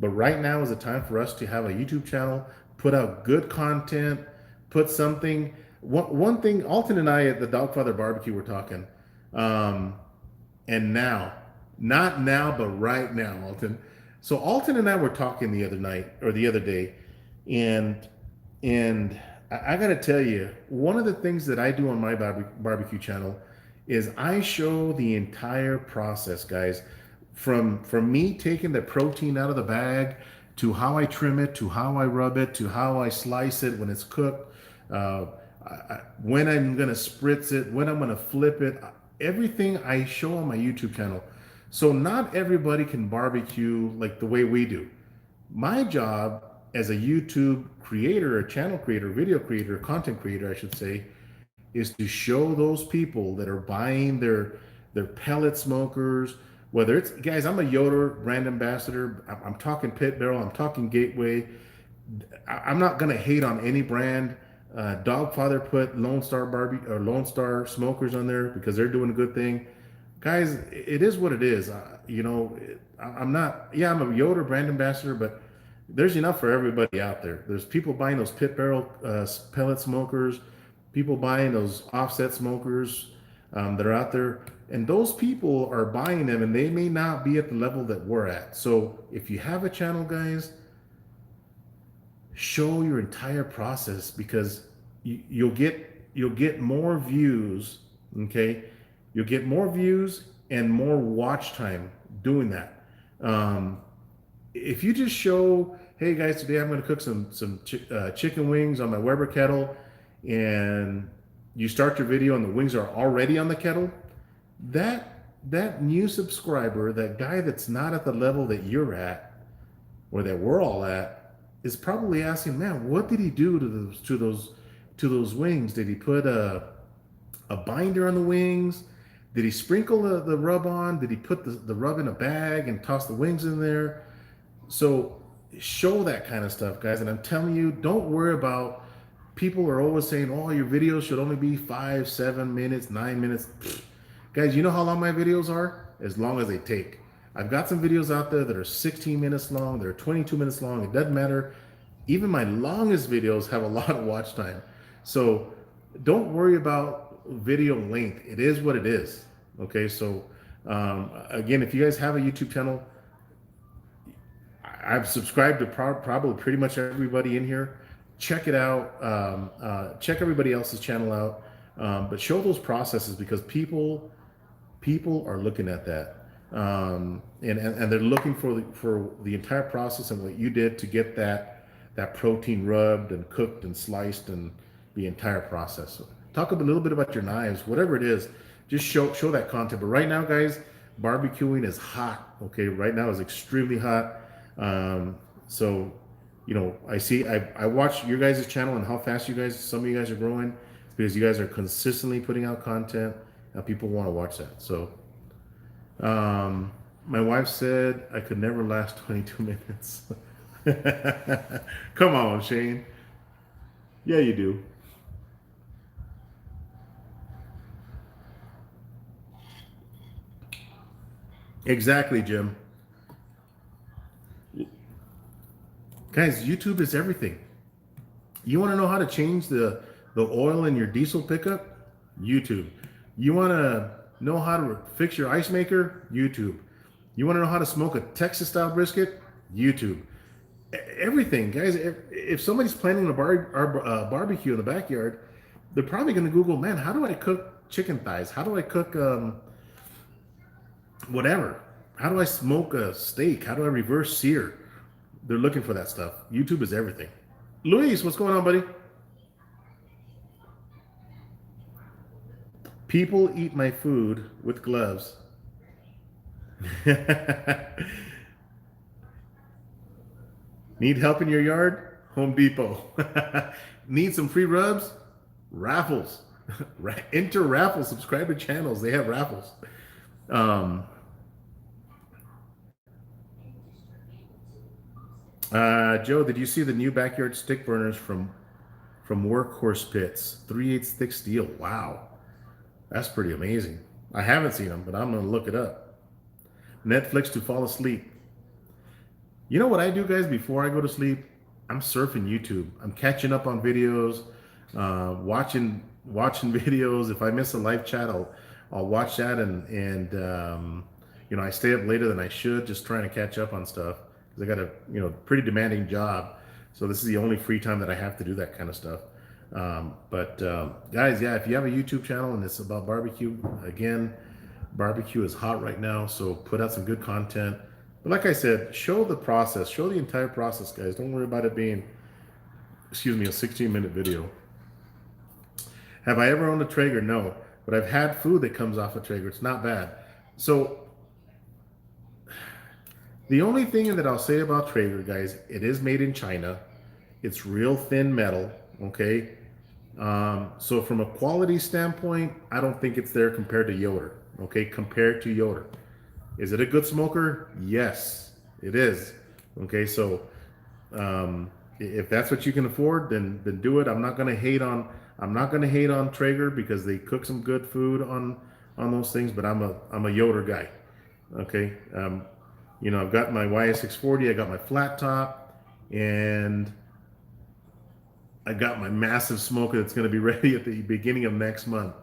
But right now is the time for us to have a YouTube channel, put out good content, put something. One thing, Alton and I at the Dogfather Barbecue were talking, um, and now, not now, but right now, Alton. So Alton and I were talking the other night or the other day, and I got to tell you, one of the things that I do on my barbecue channel is I show the entire process, guys, from me taking the protein out of the bag to how I trim it, to how I rub it, to how I slice it when it's cooked, uh, when I'm gonna spritz it, when I'm gonna flip it, everything I show on my YouTube channel. So not everybody can barbecue like the way we do. My job as a YouTube creator, a channel creator, video creator, content creator, I should say, is to show those people that are buying their pellet smokers, whether it's, guys, I'm a Yoder brand ambassador. I'm talking Pit Barrel, I'm talking Gateway. I'm not gonna hate on any brand. Dogfather put Lone Star Barbie or Lone Star Smokers on there because they're doing a good thing. Guys, it is what it is. I'm not. Yeah, I'm a Yoder brand ambassador, but there's enough for everybody out there. There's people buying those Pit Barrel pellet smokers, people buying those offset smokers that are out there, and those people are buying them, and they may not be at the level that we're at. So if you have a channel, guys, show your entire process because you'll get more views. Okay, you'll get more views and more watch time doing that. If you just show, hey guys, today I'm going to cook some chicken wings on my Weber kettle, and you start your video and the wings are already on the kettle, that new subscriber, that guy that's not at the level that you're at or that we're all at, is probably asking, man, what did he do to those wings? Did he put a binder on the wings? Did he sprinkle the rub on? Did he put the rub in a bag and toss the wings in there? So show that kind of stuff, guys. And I'm telling you, don't worry about, people are always saying, oh, your videos should only be 5, 7 minutes, 9 minutes. Pfft. Guys, you know how long my videos are? As long as they take. I've got some videos out there that are 16 minutes long, that are 22 minutes long. It doesn't matter. Even my longest videos have a lot of watch time. So don't worry about video length. It is what it is. Okay, so again, if you guys have a YouTube channel, I've subscribed to probably pretty much everybody in here. Check it out. Check everybody else's channel out. But show those processes because people are looking at that, and they're looking for the entire process and what you did to get that protein rubbed and cooked and sliced and the entire process. So talk a little bit about your knives, whatever it is. Just show that content. But right now, guys, barbecuing is hot. Okay, right now is extremely hot. So, I watch your guys' channel and how fast some of you guys are growing because you guys are consistently putting out content and people want to watch that. So, my wife said I could never last 22 minutes. Come on, Shane. Yeah, you do. Exactly, Jim. Guys, YouTube is everything. You want to know how to change the oil in your diesel pickup? YouTube. You want to know how to fix your ice maker? YouTube. You want to know how to smoke a Texas style brisket? YouTube. Everything, guys. If somebody's planning a barbecue in the backyard, they're probably going to Google, man, how do I cook chicken thighs? How do I cook whatever? How do I smoke a steak? How do I reverse sear? They're looking for that stuff. YouTube is everything. Luis, what's going on, buddy? People eat my food with gloves. Need help in your yard? Home Depot. Need some free rubs? Raffles. Enter raffles. Subscribe to channels. They have raffles. Joe, did you see the new backyard stick burners from Workhorse Pits? 3/8 thick steel. Wow, that's pretty amazing. I haven't seen them, but I'm gonna look it up. Netflix to fall asleep. You know what I do, guys, before I go to sleep? I'm surfing YouTube. I'm catching up on videos, watching videos. If I miss a live chat, I'll watch that, and I stay up later than I should, just trying to catch up on stuff because I got a pretty demanding job. So this is the only free time that I have to do that kind of stuff. But guys, yeah, if you have a YouTube channel and it's about barbecue, again, barbecue is hot right now, so put out some good content. But like I said, show the process, show the entire process, guys. Don't worry about it being, excuse me, a 16-minute video. Have I ever owned a Traeger? No, but I've had food that comes off a Traeger. It's not bad. So the only thing that I'll say about Traeger, guys, it is made in China. It's real thin metal, okay? So from a quality standpoint, I don't think it's there compared to Yoder, okay? Compared to Yoder. Is it a good smoker? Yes, it is. Okay, so if that's what you can afford, then do it. I'm not gonna hate on Traeger because they cook some good food on those things, but I'm a Yoder guy. Okay, I've got my YS640, I got my flat top, and I got my massive smoker that's going to be ready at the beginning of next month,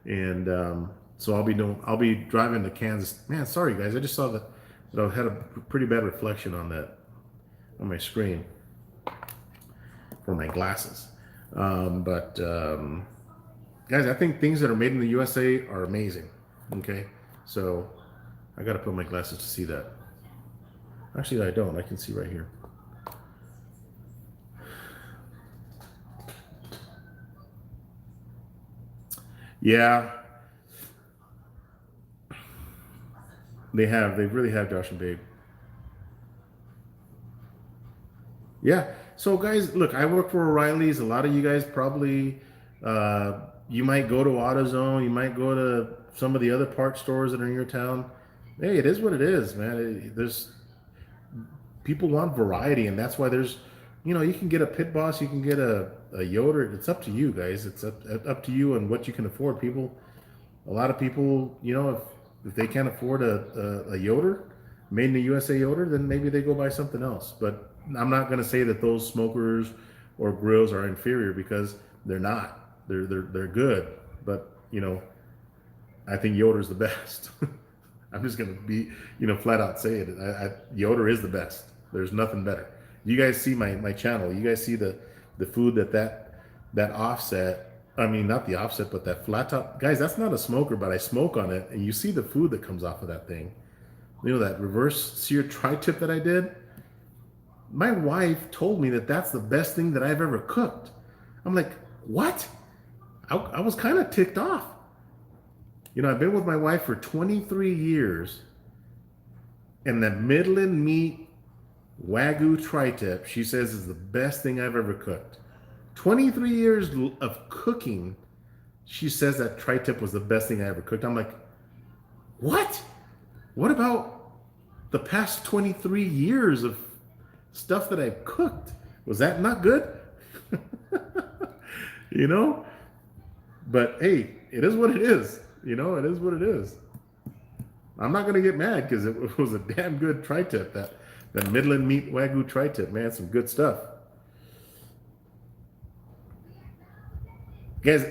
and so I'll be driving to Kansas. Man, sorry guys, I just saw that I had a pretty bad reflection on that on my screen for my glasses. But guys, I think things that are made in the USA are amazing. Okay, so I got to put my glasses to see that. Actually, I don't. I can see right here. Yeah, they have. They really have, Josh and Babe. Yeah. So, guys, look, I work for O'Reilly's. A lot of you guys probably, you might go to AutoZone. You might go to some of the other parts stores that are in your town. Hey, it is what it is, man. There's people want variety, and that's why you can get a Pit Boss, you can get a Yoder. It's up to you, guys. It's up to you and what you can afford. A lot of people, if they can't afford a Yoder, made in the USA Yoder, then maybe they go buy something else. But I'm not going to say that those smokers or grills are inferior because they're not. They're good, but I think Yoder's the best. I'm just going to be flat out say it. Yoder is the best. There's nothing better. You guys see my channel. You guys see the food that offset. I mean, not the offset, but that flat top. Guys, that's not a smoker, but I smoke on it, and you see the food that comes off of that thing. That reverse sear tri-tip that I did. My wife told me that that's the best thing that I've ever cooked. I'm like, what? I was kind of ticked off. I've been with my wife for 23 years, and the Midland meat Wagyu tri-tip, she says, is the best thing I've ever cooked. 23 years of cooking, she says that tri-tip was the best thing I ever cooked. I'm like, what? What about the past 23 years of stuff that I've cooked? Was that not good? But hey, it is what it is. It is what it is. I'm not gonna get mad because it was a damn good tri-tip. That Midland meat Wagyu tri-tip, man, some good stuff. Guys,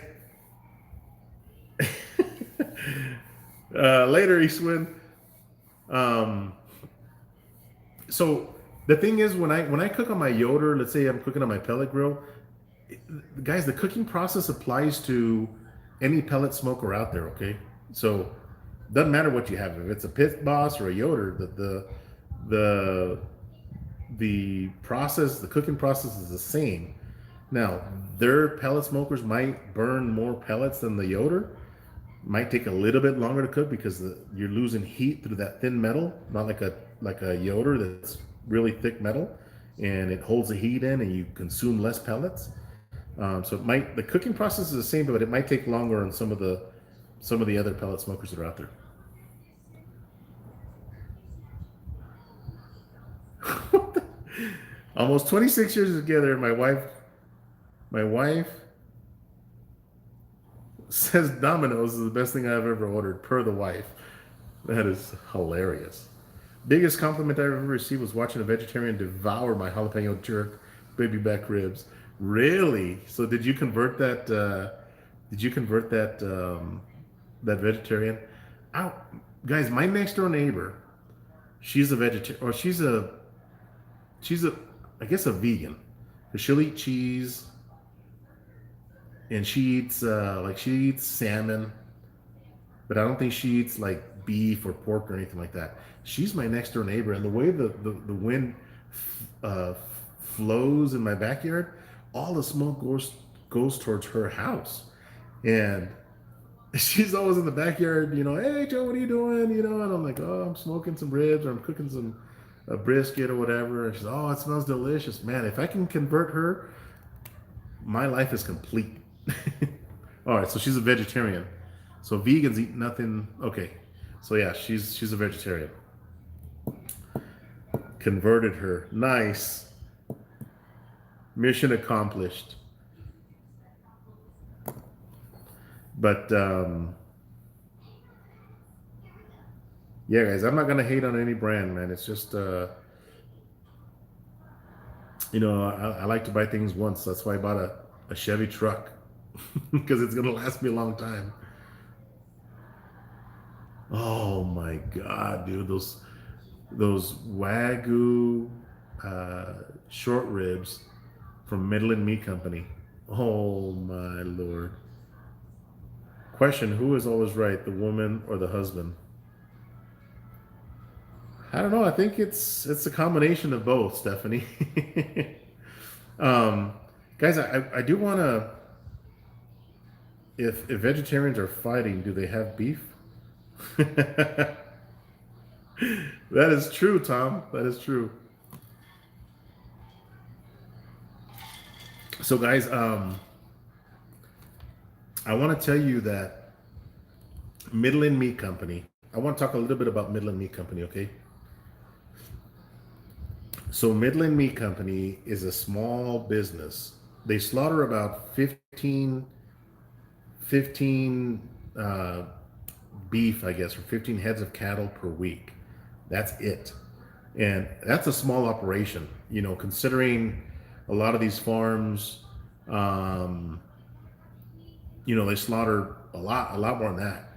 later, Eastwind. So the thing is, when I cook on my Yoder, let's say I'm cooking on my pellet grill, guys, the cooking process applies to any pellet smoker out there. Okay, so doesn't matter what you have. If it's a Pit Boss or a Yoder, the process, the cooking process is the same. Now, their pellet smokers might burn more pellets than the Yoder. Might take a little bit longer to cook because you're losing heat through that thin metal, not like a Yoder that's really thick metal, and it holds the heat in, and you consume less pellets. So the cooking process is the same, but it might take longer on some of the other pellet smokers that are out there. Almost 26 years together, my wife says Domino's is the best thing I've ever ordered, per the wife. That is hilarious. Biggest compliment I ever received was watching a vegetarian devour my jalapeno jerk baby back ribs. Really? So did you convert that? Did you convert that that vegetarian? I, guys, my next door neighbor, she's a vegetarian, or she's a I guess a vegan. 'Cause she'll eat cheese and she eats she eats salmon, but I don't think she eats like beef or pork or anything like that. She's my next door neighbor, and the way the wind uh, flows in my backyard, all the smoke goes towards her house, and she's always in the backyard. Hey Joe, what are you doing? And I'm like, oh, I'm smoking some ribs or I'm cooking some brisket or whatever. And she's, oh, it smells delicious, man. If I can convert her, my life is complete. All right, so she's a vegetarian. So vegans eat nothing. Okay, so yeah, she's a vegetarian. Converted her. Nice. Mission accomplished. But yeah, guys, I'm not gonna hate on any brand, man. It's just I like to buy things once. That's why I bought a Chevy truck because it's gonna last me a long time. Oh my god, dude, those Wagyu short ribs from Midland Meat Company. Oh my lord. Question: who is always right, the woman or the husband? I don't know. I think it's a combination of both, Stephanie. um, guys, I do want to. If vegetarians are fighting, do they have beef? That is true, Tom. That is true. So, guys, I want to tell you that Midland Meat Company. I want to talk a little bit about Midland Meat Company, okay? So, Midland Meat Company is a small business. They slaughter about 15 beef, I guess, or 15 heads of cattle per week. That's it. And that's a small operation, considering a lot of these farms, um, they slaughter a lot more than that,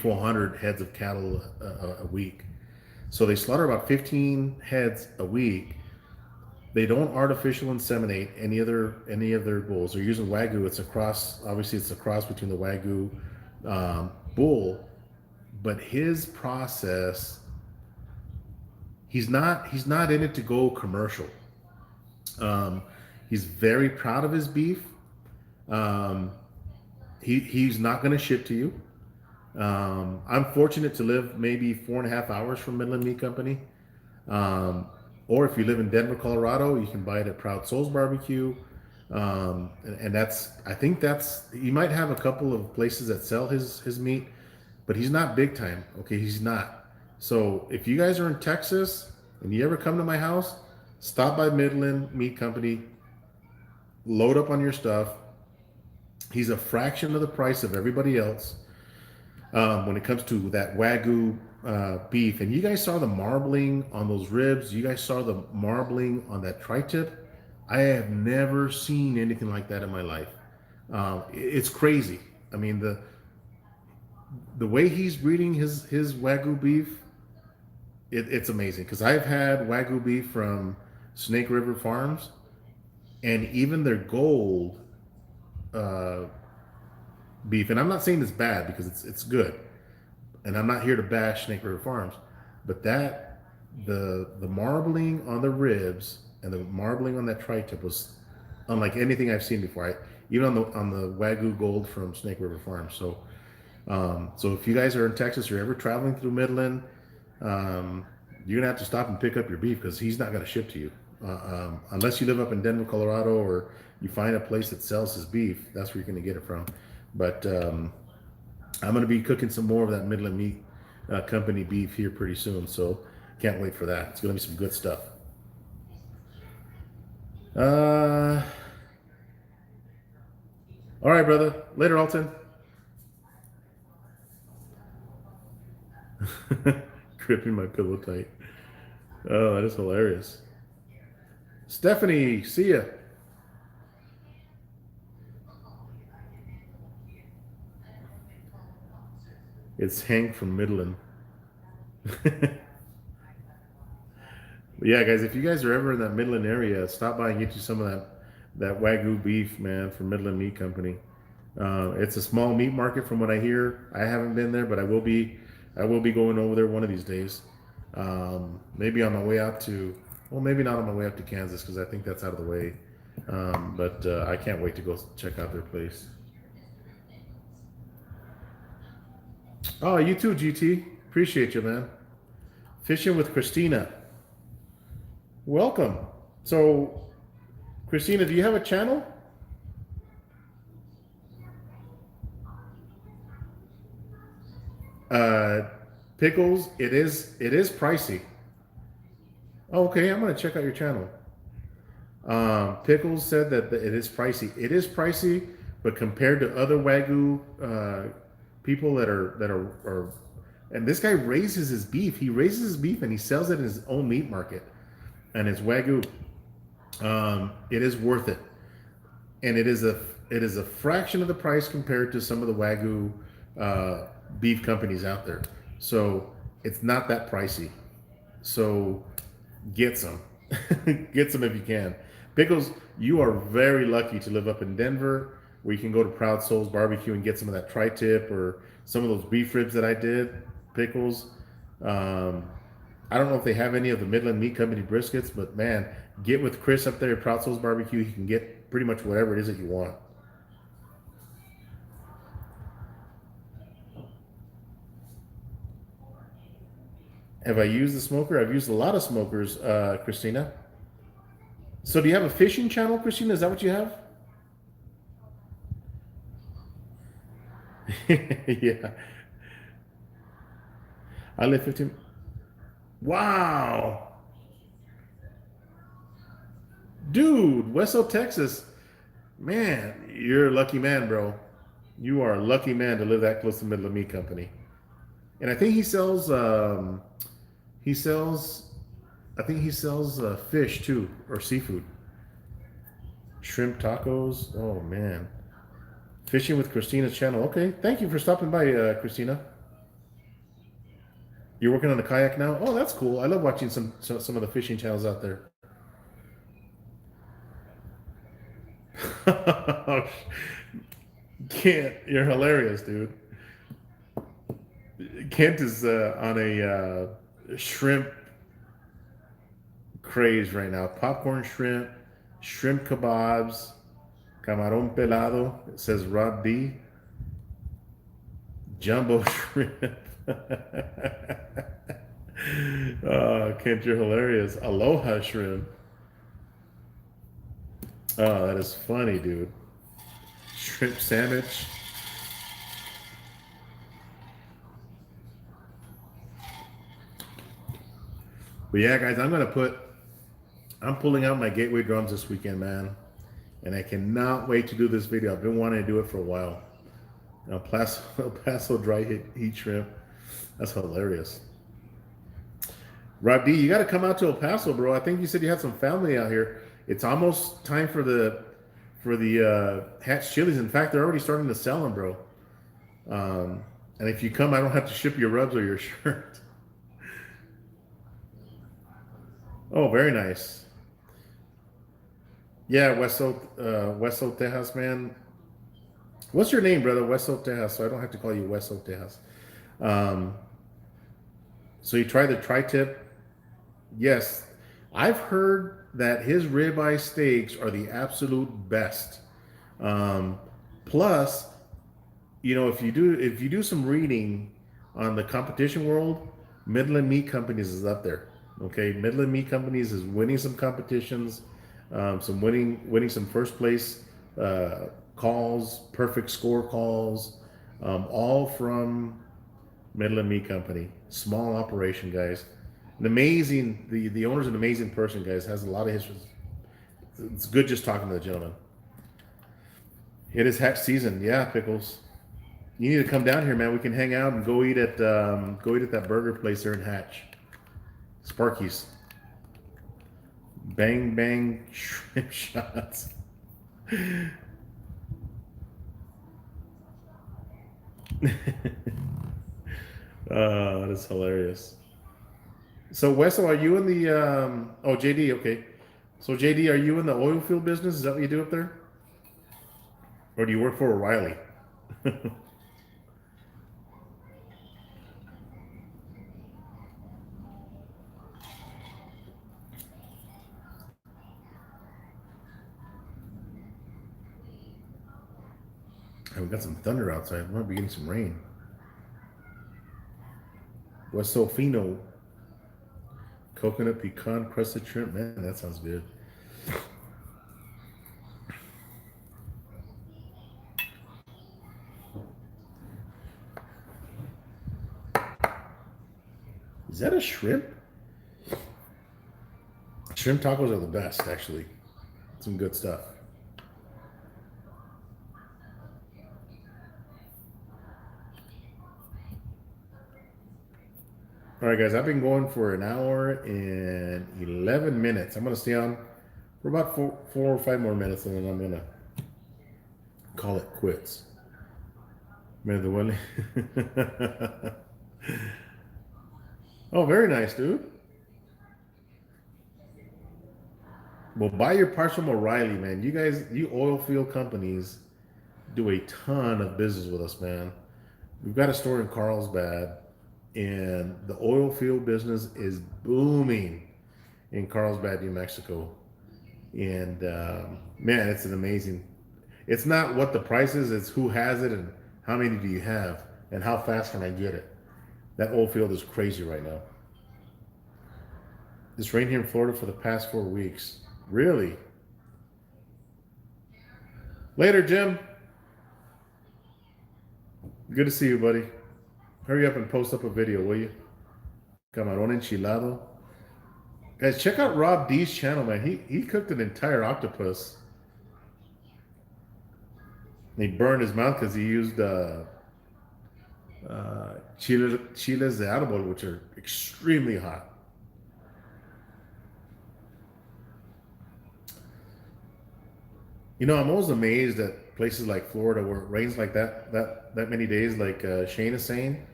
400 heads of cattle a week. So they slaughter about 15 heads a week. They don't artificial inseminate any of their bulls. They're using Wagyu. Obviously it's a cross between the Wagyu bull, but his process, he's not in it to go commercial. Um, he's very proud of his beef. Um, he's not going to ship to you. I'm fortunate to live maybe 4.5 hours from Midland Meat Company. Um, or if you live in Denver, Colorado, you can buy it at Proud Souls Barbecue. And I think he might have a couple of places that sell his meat, but he's not big time. Okay, he's not. So if you guys are in Texas and you ever come to my house, stop by Midland Meat Company, load up on your stuff. He's a fraction of the price of everybody else when it comes to that Wagyu beef. And you guys saw the marbling on those ribs. You guys saw the marbling on that tri-tip. I have never seen anything like that in my life. It's crazy. I mean, the way he's breeding his Wagyu beef, it's amazing. Because I've had Wagyu beef from Snake River Farms, and even their gold uh, beef. And I'm not saying it's bad because it's good, and I'm not here to bash Snake River Farms, but the marbling on the ribs and the marbling on that tri-tip was unlike anything I've seen before. Even on the Wagyu Gold from Snake River Farms. So if you guys are in Texas or ever traveling through Midland, you're gonna have to stop and pick up your beef because he's not gonna ship to you unless you live up in Denver, Colorado, or you find a place that sells his beef. That's where you're gonna get it from. But I'm gonna be cooking some more of that Midland Meat Company beef here pretty soon. So can't wait for that. It's gonna be some good stuff. All right, brother. Later, Alton. Gripping my pillow tight. Oh, that is hilarious. Stephanie, see ya. It's Hank from Midland. Yeah, guys, if you guys are ever in that Midland area, stop by and get you some of that Wagyu beef, man, from Midland Meat Company. It's a small meat market, from what I hear. I haven't been there, but I will be. I will be going over there one of these days. Maybe on my way out to, well, maybe not on my way up to Kansas because I think that's out of the way. But I can't wait to go check out their place. Oh, you too, GT. Appreciate you, man. Fishing with Christina. Welcome. So, Christina, do you have a channel? Uh, Pickles. It is pricey. Oh, okay, I'm gonna check out your channel. Pickles said that it is pricey. It is pricey, but compared to other Wagyu people that are, and this guy raises his beef. He raises his beef and he sells it in his own meat market, and it's Wagyu. It is worth it, and it is a fraction of the price compared to some of the Wagyu beef companies out there. So it's not that pricey. So get some, get some if you can. Pickles, you are very lucky to live up in Denver, where you can go to Proud Souls Barbecue and get some of that tri-tip or some of those beef ribs that I did. Pickles. I don't know if they have any of the Midland Meat Company briskets, but man, get with Chris up there at Proud Souls Barbecue. You can get pretty much whatever it is that you want. Have I used the smoker? I've used a lot of smokers, Christina. So do you have a fishing channel, Christina? Is that what you have? Yeah. I live 15. Wow. Dude, Westfield, Texas. Man, you're a lucky man, bro. You are a lucky man to live that close to the Midland Meat Company. And I think he sells, I think he sells fish too, or seafood. Shrimp tacos. Oh man. Fishing with Christina's channel. Okay, thank you for stopping by, Christina. You're working on a kayak now. Oh, that's cool. I love watching some of the fishing channels out there. Kent, you're hilarious, dude. Kent is on a shrimp craze right now. Popcorn shrimp, shrimp kebabs, camarón pelado. It says Rob D. Jumbo shrimp. Oh, Kent, you're hilarious. Aloha shrimp. Oh, that is funny, dude. Shrimp sandwich. But yeah, guys, I'm pulling out my gateway drums this weekend, man. And I cannot wait to do this video. I've been wanting to do it for a while. El Paso dry heat shrimp. That's hilarious. Rob D, you got to come out to El Paso, bro. I think you said you had some family out here. It's almost time for the Hatch chilies. In fact, they're already starting to sell them, bro. And if you come, I don't have to ship your rubs or your shirt. Oh, very nice. Yeah, Westfield, Texas, man. What's your name, brother? Westfield, Texas. So I don't have to call you Westfield, Texas. Um, so you try the tri-tip. Yes, I've heard that his ribeye steaks are the absolute best. Plus, if you do some reading on the competition world, Midland Meat Companies is up there. Okay, Midland Meat Companies is winning some competitions, winning some first place calls, perfect score calls, all from Midland Meat Company. Small operation, guys. The owner's an amazing person, guys. Has a lot of history. It's good just talking to the gentleman. It is hatch season, yeah, Pickles. You need to come down here, man. We can hang out and go eat at that burger place there in Hatch. Sparky's. Bang bang shrimp shots. That's hilarious. So Wessel, are you in the oh JD, okay. So JD, are you in the oil field business? Is that what you do up there? Or do you work for O'Reilly? Oh, we got some thunder outside. We might be getting some rain. Wessel Fino. Coconut pecan crusted shrimp. Man, that sounds good. Is that a shrimp? Shrimp tacos are the best, actually. Some good stuff. All right, guys, I've been going for an hour and 11 minutes. I'm going to stay on for about four or five more minutes, and then I'm going to call it quits. Man, the one. Oh, very nice, dude. Well, buy your parts from O'Reilly, man. You guys, you oil field companies do a ton of business with us, man. We've got a store in Carlsbad, and the oil field business is booming in Carlsbad, New Mexico. And man, it's an amazing. It's not what the price is; it's who has it and how many do you have and how fast can I get it. That oil field is crazy right now. It's rained here in Florida for the past 4 weeks. Really? Later, Jim. Good to see you, buddy. Hurry up and post up a video, will you? Camarón enchilado. Guys, check out Rob D's channel, man. He cooked an entire octopus. And he burned his mouth because he used chiles de árbol, which are extremely hot. You know, I'm always amazed at places like Florida where it rains like that many days, like Shane is saying,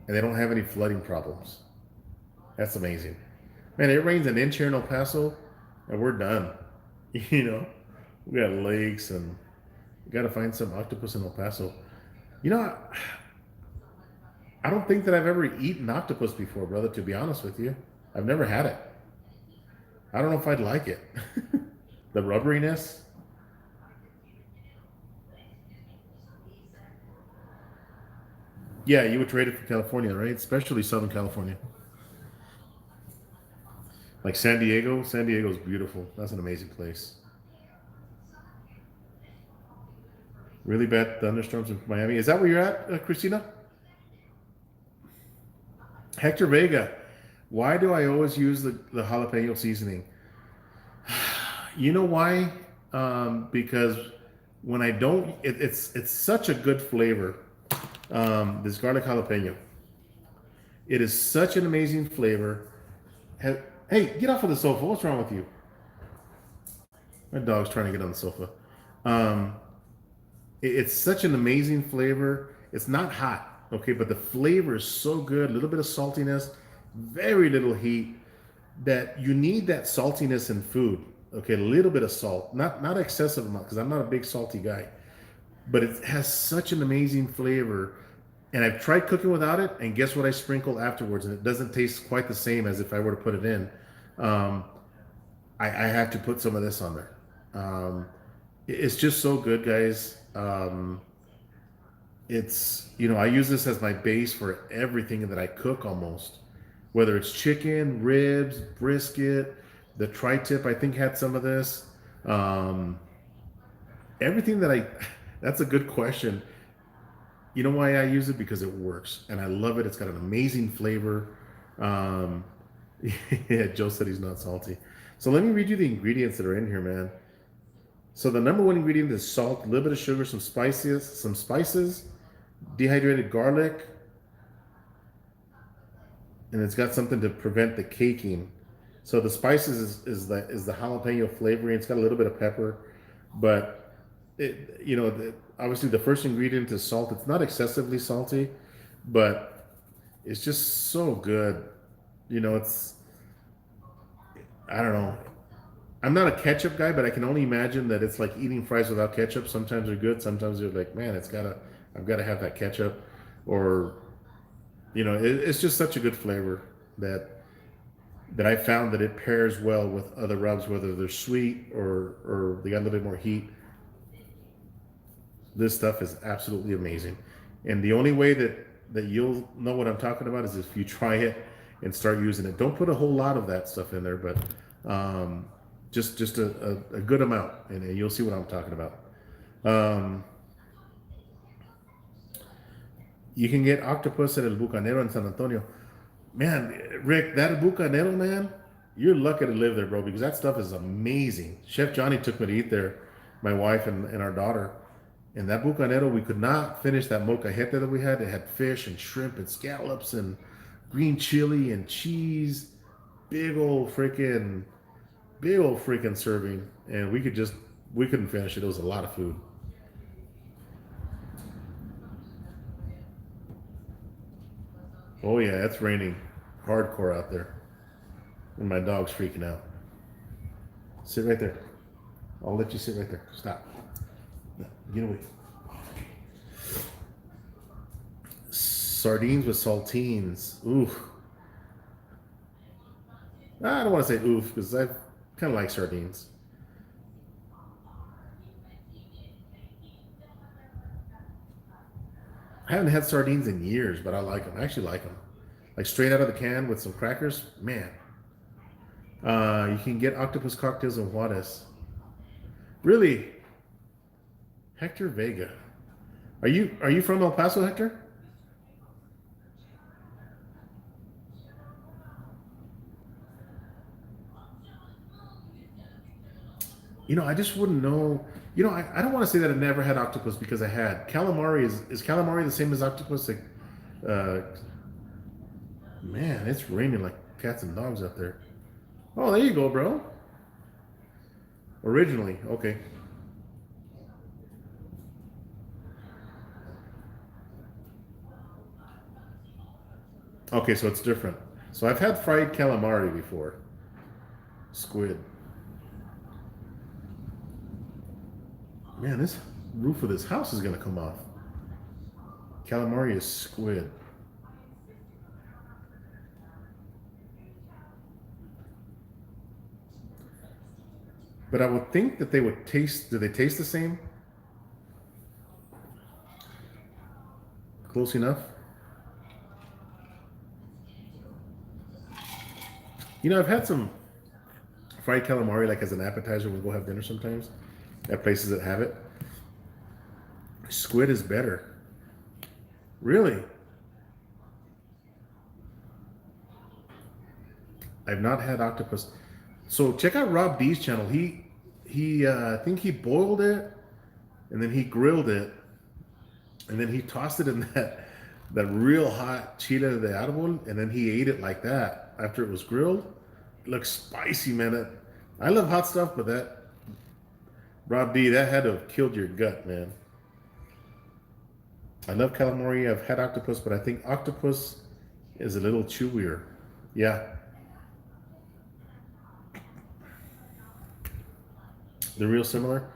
and they don't have any flooding problems. That's amazing. Man, it rains an inch here in El Paso, and we're done. You know, we got lakes, and we got to find some octopus in El Paso. You know, I don't think that I've ever eaten octopus before, brother. To be honest with you, I've never had it. I don't know if I'd like it. The rubberiness. Yeah, you would trade it for California, right? Especially Southern California. Like San Diego. San Diego's beautiful. That's an amazing place. Really bad thunderstorms in Miami. Is that where you're at, Christina? Hector Vega. Why do I always use the jalapeno seasoning? You know why? Because when I don't, it's such a good flavor. This garlic jalapeno. It is such an amazing flavor. Hey, get off of the sofa. What's wrong with you? My dog's trying to get on the sofa. Um, it's such an amazing flavor. It's not hot, okay, but the flavor is so good. A little bit of saltiness, very little heat. That you need that saltiness in food. Okay, a little bit of salt, not excessive amount, because I'm not a big salty guy. But it has such an amazing flavor. And I've tried cooking without it, and guess what I sprinkle afterwards, and it doesn't taste quite the same as if I were to put it in. Um, I have to put some of this on there. It's just so good, guys. It's, you know, I use this as my base for everything that I cook almost, whether it's chicken, ribs, brisket, the tri-tip I think had some of this. Um, everything that I, that's a good question. You know why I use it? Because it works and I love it. It's got an amazing flavor. Um, yeah, Joe said he's not salty. So let me read you the ingredients that are in here, man. So the number one ingredient is salt, a little bit of sugar, some spices, dehydrated garlic, and it's got something to prevent the caking. So the spices is the jalapeno flavoring. It's got a little bit of pepper, but obviously the first ingredient is salt. It's not excessively salty, but it's just so good. It's I don't know. I'm not a ketchup guy, but I can only imagine that it's like eating fries without ketchup. Sometimes they're good, sometimes they're like, man, I've got to have that ketchup, or it's just such a good flavor that I found that it pairs well with other rubs, whether they're sweet or they got a little bit more heat. This stuff is absolutely amazing, and the only way that you'll know what I'm talking about is if you try it and start using it. Don't put a whole lot of that stuff in there, but just a good amount, and you'll see what I'm talking about. Um, you can get octopus at El Bucanero in San Antonio. Man, Rick, that Bucanero, man, you're lucky to live there, bro, because that stuff is amazing. Chef Johnny took me to eat there, my wife and our daughter. And that Bucanero, we could not finish that molcajete that we had. It had fish and shrimp and scallops and green chili and cheese. Big old freaking serving. And we couldn't finish it. It was a lot of food. Oh yeah, it's raining hardcore out there. And my dog's freaking out. Sit right there. I'll let you sit right there. Stop. Get away. Sardines with saltines. Ooh. I don't want to say oof because I kind of like sardines. I haven't had sardines in years, but I like them. I actually like them. Like straight out of the can with some crackers. Man. You can get octopus cocktails in Juarez. Really? Hector Vega. Are you from El Paso, Hector? I just wouldn't know. I don't want to say that I never had octopus because I had. Calamari is calamari the same as octopus? Like, uh, man, it's raining like cats and dogs out there. Oh, there you go, bro. Originally, okay. Okay, so it's different. So I've had fried calamari before. Squid. Man, this roof of this house is gonna come off. Calamari is squid. But I would think that they would taste. Do they taste the same? Close enough. I've had some fried calamari like as an appetizer when we go have dinner sometimes at places that have it. Squid is better. Really? I've not had octopus. So check out Rob D's channel. I think he boiled it and then he grilled it and then he tossed it in that real hot chile de árbol and then he ate it like that after it was grilled. It looks spicy, man. I love hot stuff, but that Rob D, that had to have killed your gut, man. I love calamari. I've had octopus, but I think octopus is a little chewier. Yeah, they're real similar.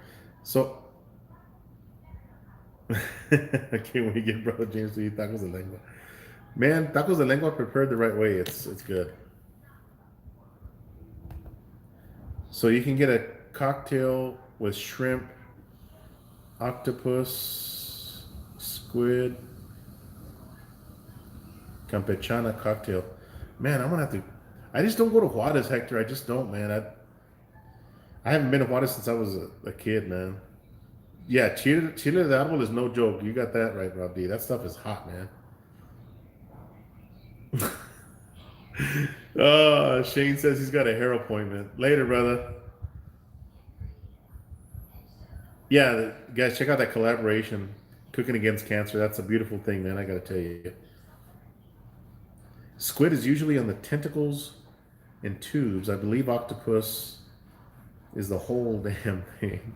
So, okay, when you get brother James to eat tacos de lengua, man, tacos de lengua prepared the right way, it's good. So you can get a cocktail with shrimp, octopus, squid, campechana cocktail. Man, I'm gonna have to. I just don't go to Juarez, Hector. I just don't, man. I haven't been to Juarez since I was a kid, man. Yeah, chile de árbol is no joke. You got that right, Rob D. That stuff is hot, man. Shane says he's got a hair appointment. Later, brother. Yeah, guys, check out that collaboration. cooking against cancer. That's a beautiful thing, man. I gotta tell you. Squid is usually on the tentacles and tubes. I believe octopus is the whole damn thing.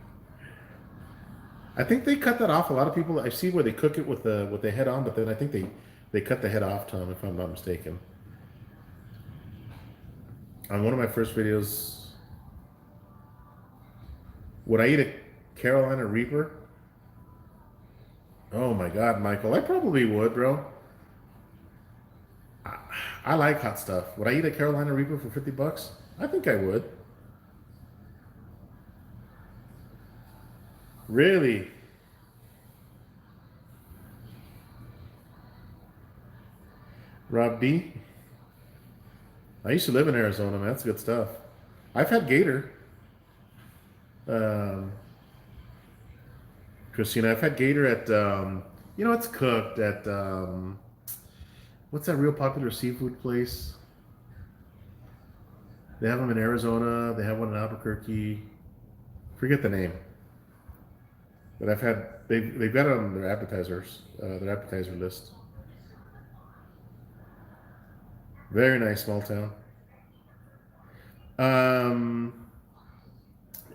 I think they cut that off. A lot of people I see where they cook it with the head on, but then I think they cut the head off, Tom, if I'm not mistaken. On one of my first videos, would I eat a Carolina Reaper? Oh my God, Michael, I probably would, bro. I like hot stuff. Would I eat a Carolina Reaper for 50 bucks? I think I would. Really? Rob D? I used to live in Arizona, man. That's good stuff. I've had gator. Um, Christina, I've had gator at, it's cooked at, what's that real popular seafood place? They have them in Arizona. They have one in Albuquerque. Forget the name. But they've got it on their appetizer list. Very nice small town.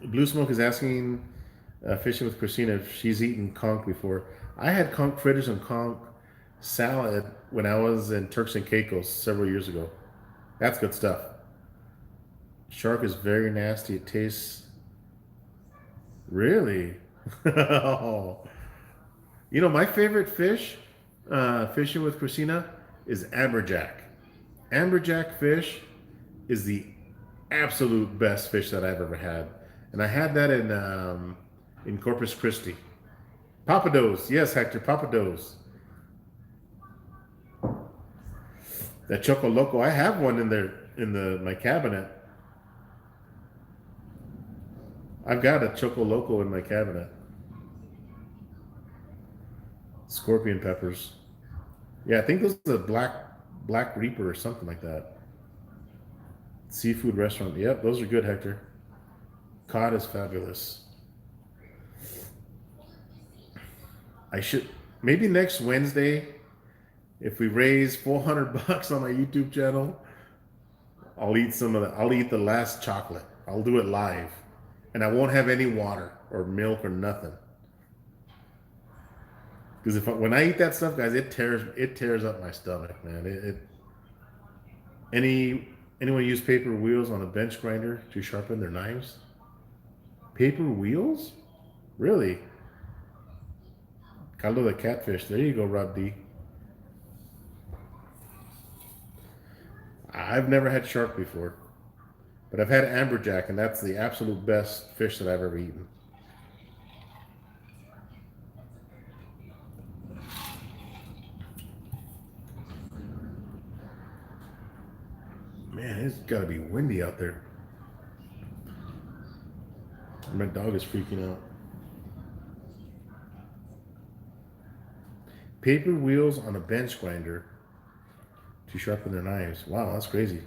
Blue Smoke is asking Fishing with Christina if she's eaten conch before. I had conch fritters and conch salad when I was in Turks and Caicos several years ago. That's good stuff. Shark is very nasty. It tastes really. Oh. My favorite fish, fishing with Christina, is amberjack. Amberjack fish is the absolute best fish that I've ever had, and I had that in Corpus Christi. Papados, yes, Hector, Papados. That Choco Loco, I have one in my cabinet. I've got a Choco Loco in my cabinet. Scorpion peppers. Yeah, I think those are the Black Reaper or something like that. Seafood restaurant. Yep, those are good, Hector. Cod is fabulous. I should maybe next Wednesday, if we raise 400 bucks on my YouTube channel, I'll eat I'll eat the last chocolate. I'll do it live, and I won't have any water or milk or nothing. Because when I eat that stuff, guys, it tears up my stomach, man. Anyone use paper wheels on a bench grinder to sharpen their knives? Paper wheels? Really? Caldo de catfish. There you go, Rob D. I've never had shark before, but I've had amberjack, and that's the absolute best fish that I've ever eaten. Man, it's got to be windy out there. My dog is freaking out. Paper wheels on a bench grinder to sharpen their knives. Wow, that's crazy.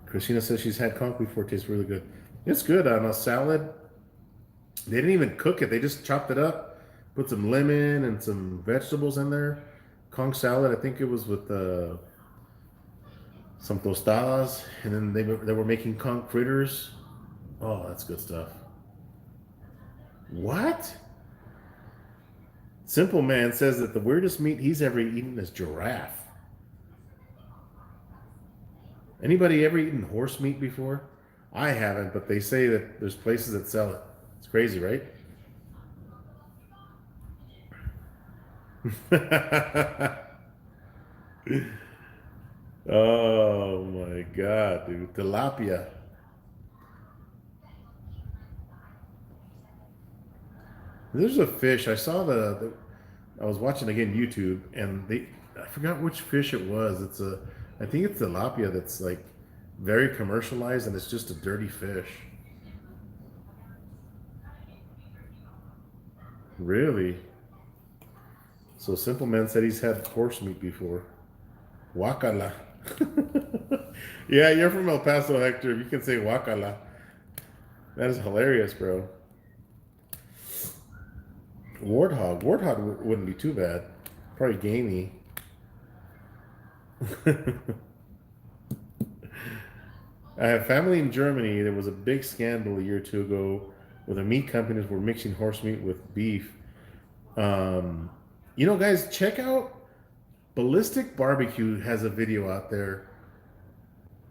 Christina says she's had conch before. It tastes really good. It's good on a salad. They didn't even cook it. They just chopped it up, put some lemon and some vegetables in there. Conch salad, I think it was with some tostadas, and then they were making conch fritters. Oh, that's good stuff. What? Simple Man says that the weirdest meat he's ever eaten is giraffe. Anybody ever eaten horse meat before? I haven't, but they say that there's places that sell it. It's crazy, right? Oh my God, dude. Tilapia. There's a fish. I saw I was watching again YouTube, and I forgot which fish it was. I think it's tilapia that's like very commercialized, and it's just a dirty fish. Really? So Simple Man said he's had horse meat before. Wakala. Yeah, you're from El Paso, Hector. You can say wakala. That is hilarious, bro. Warthog wouldn't be too bad. Probably gamey. I have family in Germany. There was a big scandal a year or two ago where the meat companies were mixing horse meat with beef. Um, guys, check out Ballistic Barbecue has a video out there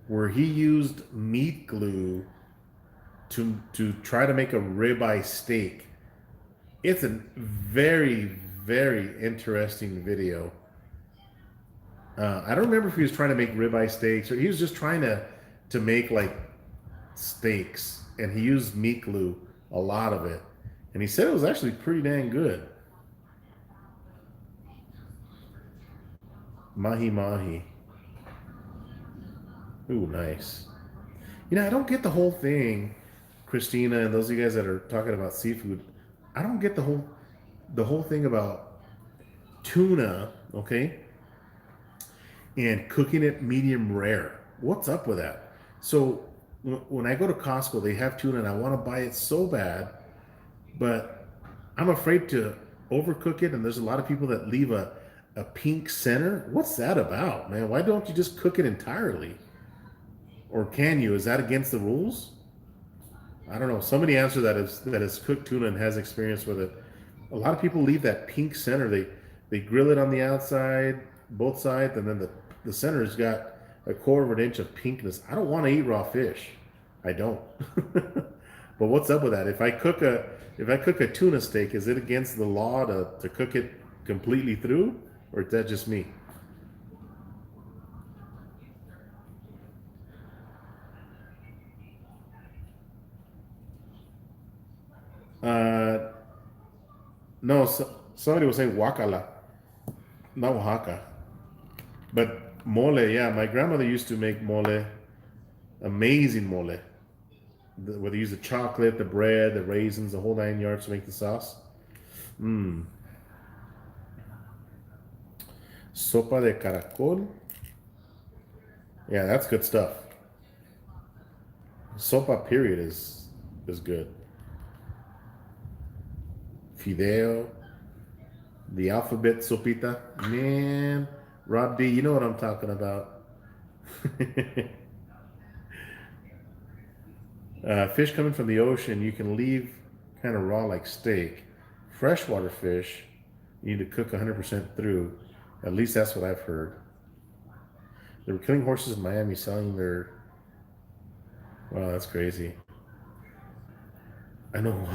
where he used meat glue to try to make a ribeye steak. It's a very, very interesting video. I don't remember if he was trying to make ribeye steaks or he was just trying to make like steaks, and he used meat glue, a lot of it, and he said it was actually pretty dang good. Mahi mahi. Ooh, nice. I don't get the whole thing, Christina, and those of you guys that are talking about seafood. I don't get the whole thing about tuna, okay, and cooking it medium rare. What's up with that? So when I go to Costco, they have tuna, and I want to buy it so bad, but I'm afraid to overcook it. And there's a lot of people that leave a pink center. What's that about, man? Why don't you just cook it entirely? Or can you? Is that against the rules? I don't know. Somebody answer that has cooked tuna and has experience with it. A lot of people leave that pink center. They grill it on the outside, both sides, and then the center's got a quarter of an inch of pinkness. I don't want to eat raw fish. I don't. But what's up with that? If I cook a tuna steak, is it against the law to cook it completely through, or is that just me? Uh, no, somebody was saying wakala, not Oaxaca, but mole. Yeah, my grandmother used to make mole, amazing mole. Where they use the chocolate, the bread, the raisins, the whole 9 yards to make the sauce. Mmm. Sopa de caracol. Yeah, that's good stuff. Sopa period is good. Fideo, the alphabet sopita. Man, Rob D, you know what I'm talking about. Fish coming from the ocean, you can leave kind of raw like steak. Freshwater fish, you need to cook 100% through. At least that's what I've heard. They were killing horses in Miami, selling their. Wow, that's crazy. I know.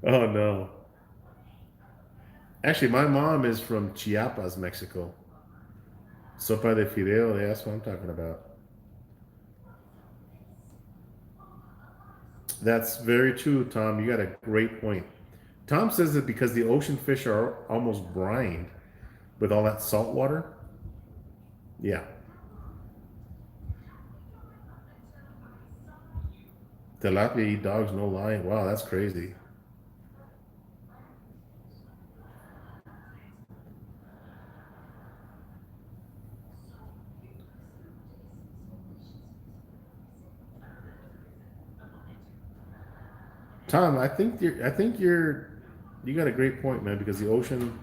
Oh no. Actually, my mom is from Chiapas, Mexico. Sopa de fideo, yeah, that's what I'm talking about. That's very true, Tom. You got a great point. Tom says that because the ocean fish are almost brined with all that salt water. Yeah. Tilapia eat dogs, no lying. Wow, that's crazy. Tom, you got a great point, man, because the ocean,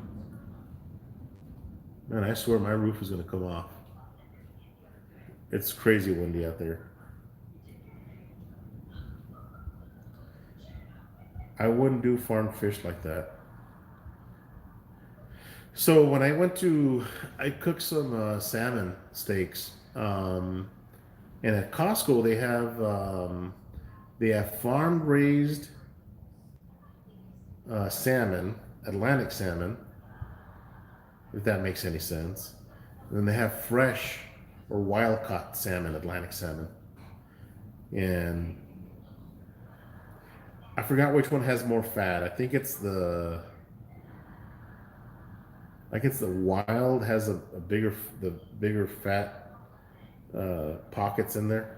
man, I swear my roof is gonna come off. It's crazy windy out there. I wouldn't do farmed fish like that. So when I cooked some salmon steaks, and at Costco they have farm raised salmon, Atlantic salmon, if that makes any sense. And then they have fresh or wild caught salmon, Atlantic salmon, and I forgot which one has more fat. I think it's the wild has a bigger fat pockets in there.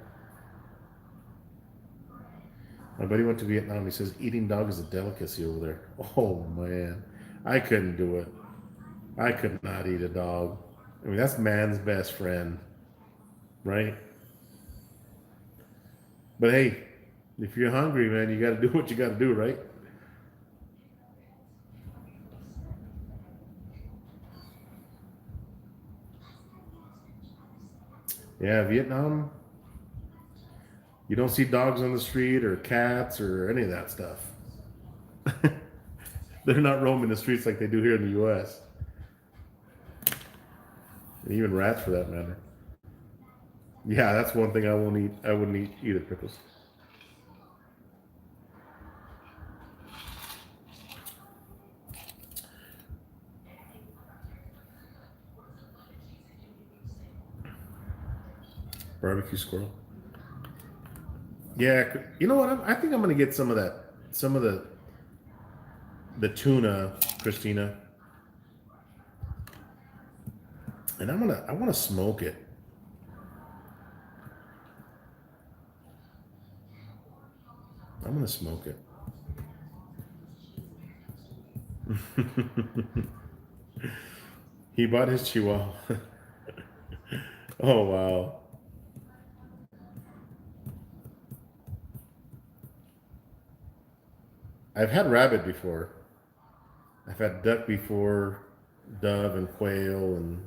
My buddy went to Vietnam. He says eating dog is a delicacy over there. Oh man, I couldn't do it. I could not eat a dog. I mean, that's man's best friend, right? But hey, if you're hungry, man, you got to do what you got to do, right? Yeah, Vietnam, you don't see dogs on the street or cats or any of that stuff. They're not roaming the streets like they do here in the U.S. And even rats for that matter. Yeah, that's one thing I won't eat. I wouldn't eat either pickles. Barbecue squirrel. Yeah, you know what? I think I'm gonna get some of that, some of the tuna, Christina, and I want to smoke it. I'm gonna smoke it. He bought his chihuahua. Oh wow. I've had rabbit before. I've had duck before, dove and quail, and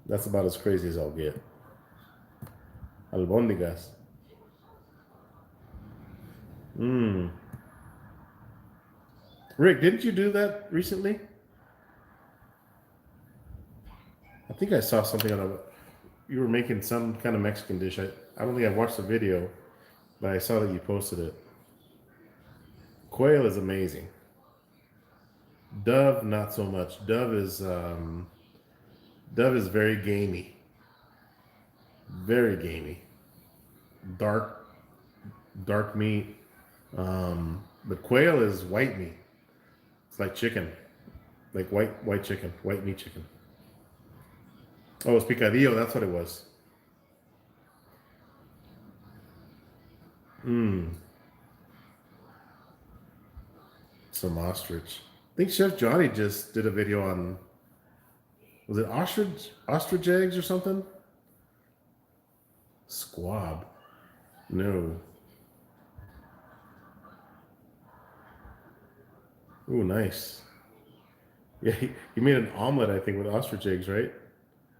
that's about as crazy as I'll get. Albóndigas. Mmm. Rick, didn't you do that recently? I think I saw something on a. You were making some kind of Mexican dish. I don't think I watched the video, but I saw that you posted it. Quail is amazing. Dove, not so much. Dove is very gamey, very gamey, dark, dark meat. But quail is white meat. It's like chicken, like white chicken, white meat chicken. Oh, it's picadillo. That's what it was. Mmm. Some ostrich. I think Chef Johnny just did a video on, was it ostrich eggs or something? Squab. No. Ooh, nice. Yeah, he made an omelet, I think, with ostrich eggs, right?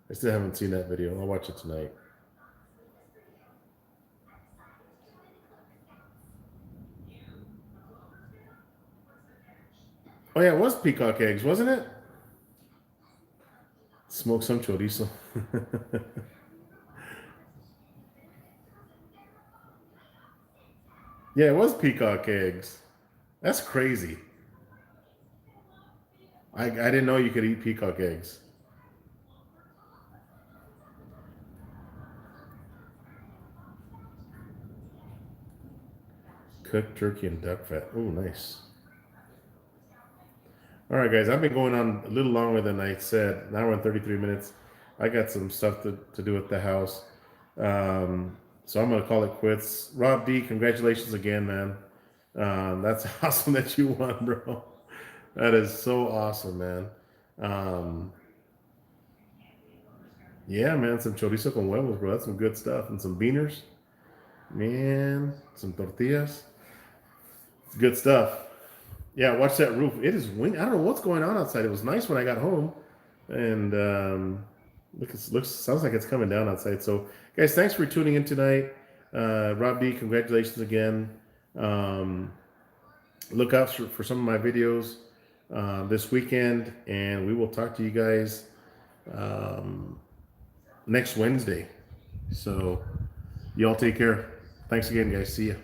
I still haven't seen that video. I'll watch it tonight. Oh yeah, it was peacock eggs, wasn't it? Smoke some chorizo. Yeah, it was peacock eggs. That's crazy. I didn't know you could eat peacock eggs. Cooked turkey and duck fat. Oh, nice. All right, guys, I've been going on a little longer than I said. An hour and 33 minutes. I got some stuff to do at the house. So I'm going to call it quits. Rob D, congratulations again, man. That's awesome that you won, bro. That is so awesome, man. Um, yeah, man, some chorizo con huevos, bro. That's some good stuff. And some beaners, man, some tortillas. It's good stuff. Yeah, watch that roof. It is wind. I don't know what's going on outside. It was nice when I got home, and looks sounds like it's coming down outside. So, guys, thanks for tuning in tonight. Rob D, congratulations again. Um, look out for some of my videos this weekend, and we will talk to you guys um, next Wednesday. So, y'all take care. Thanks again, guys. See ya.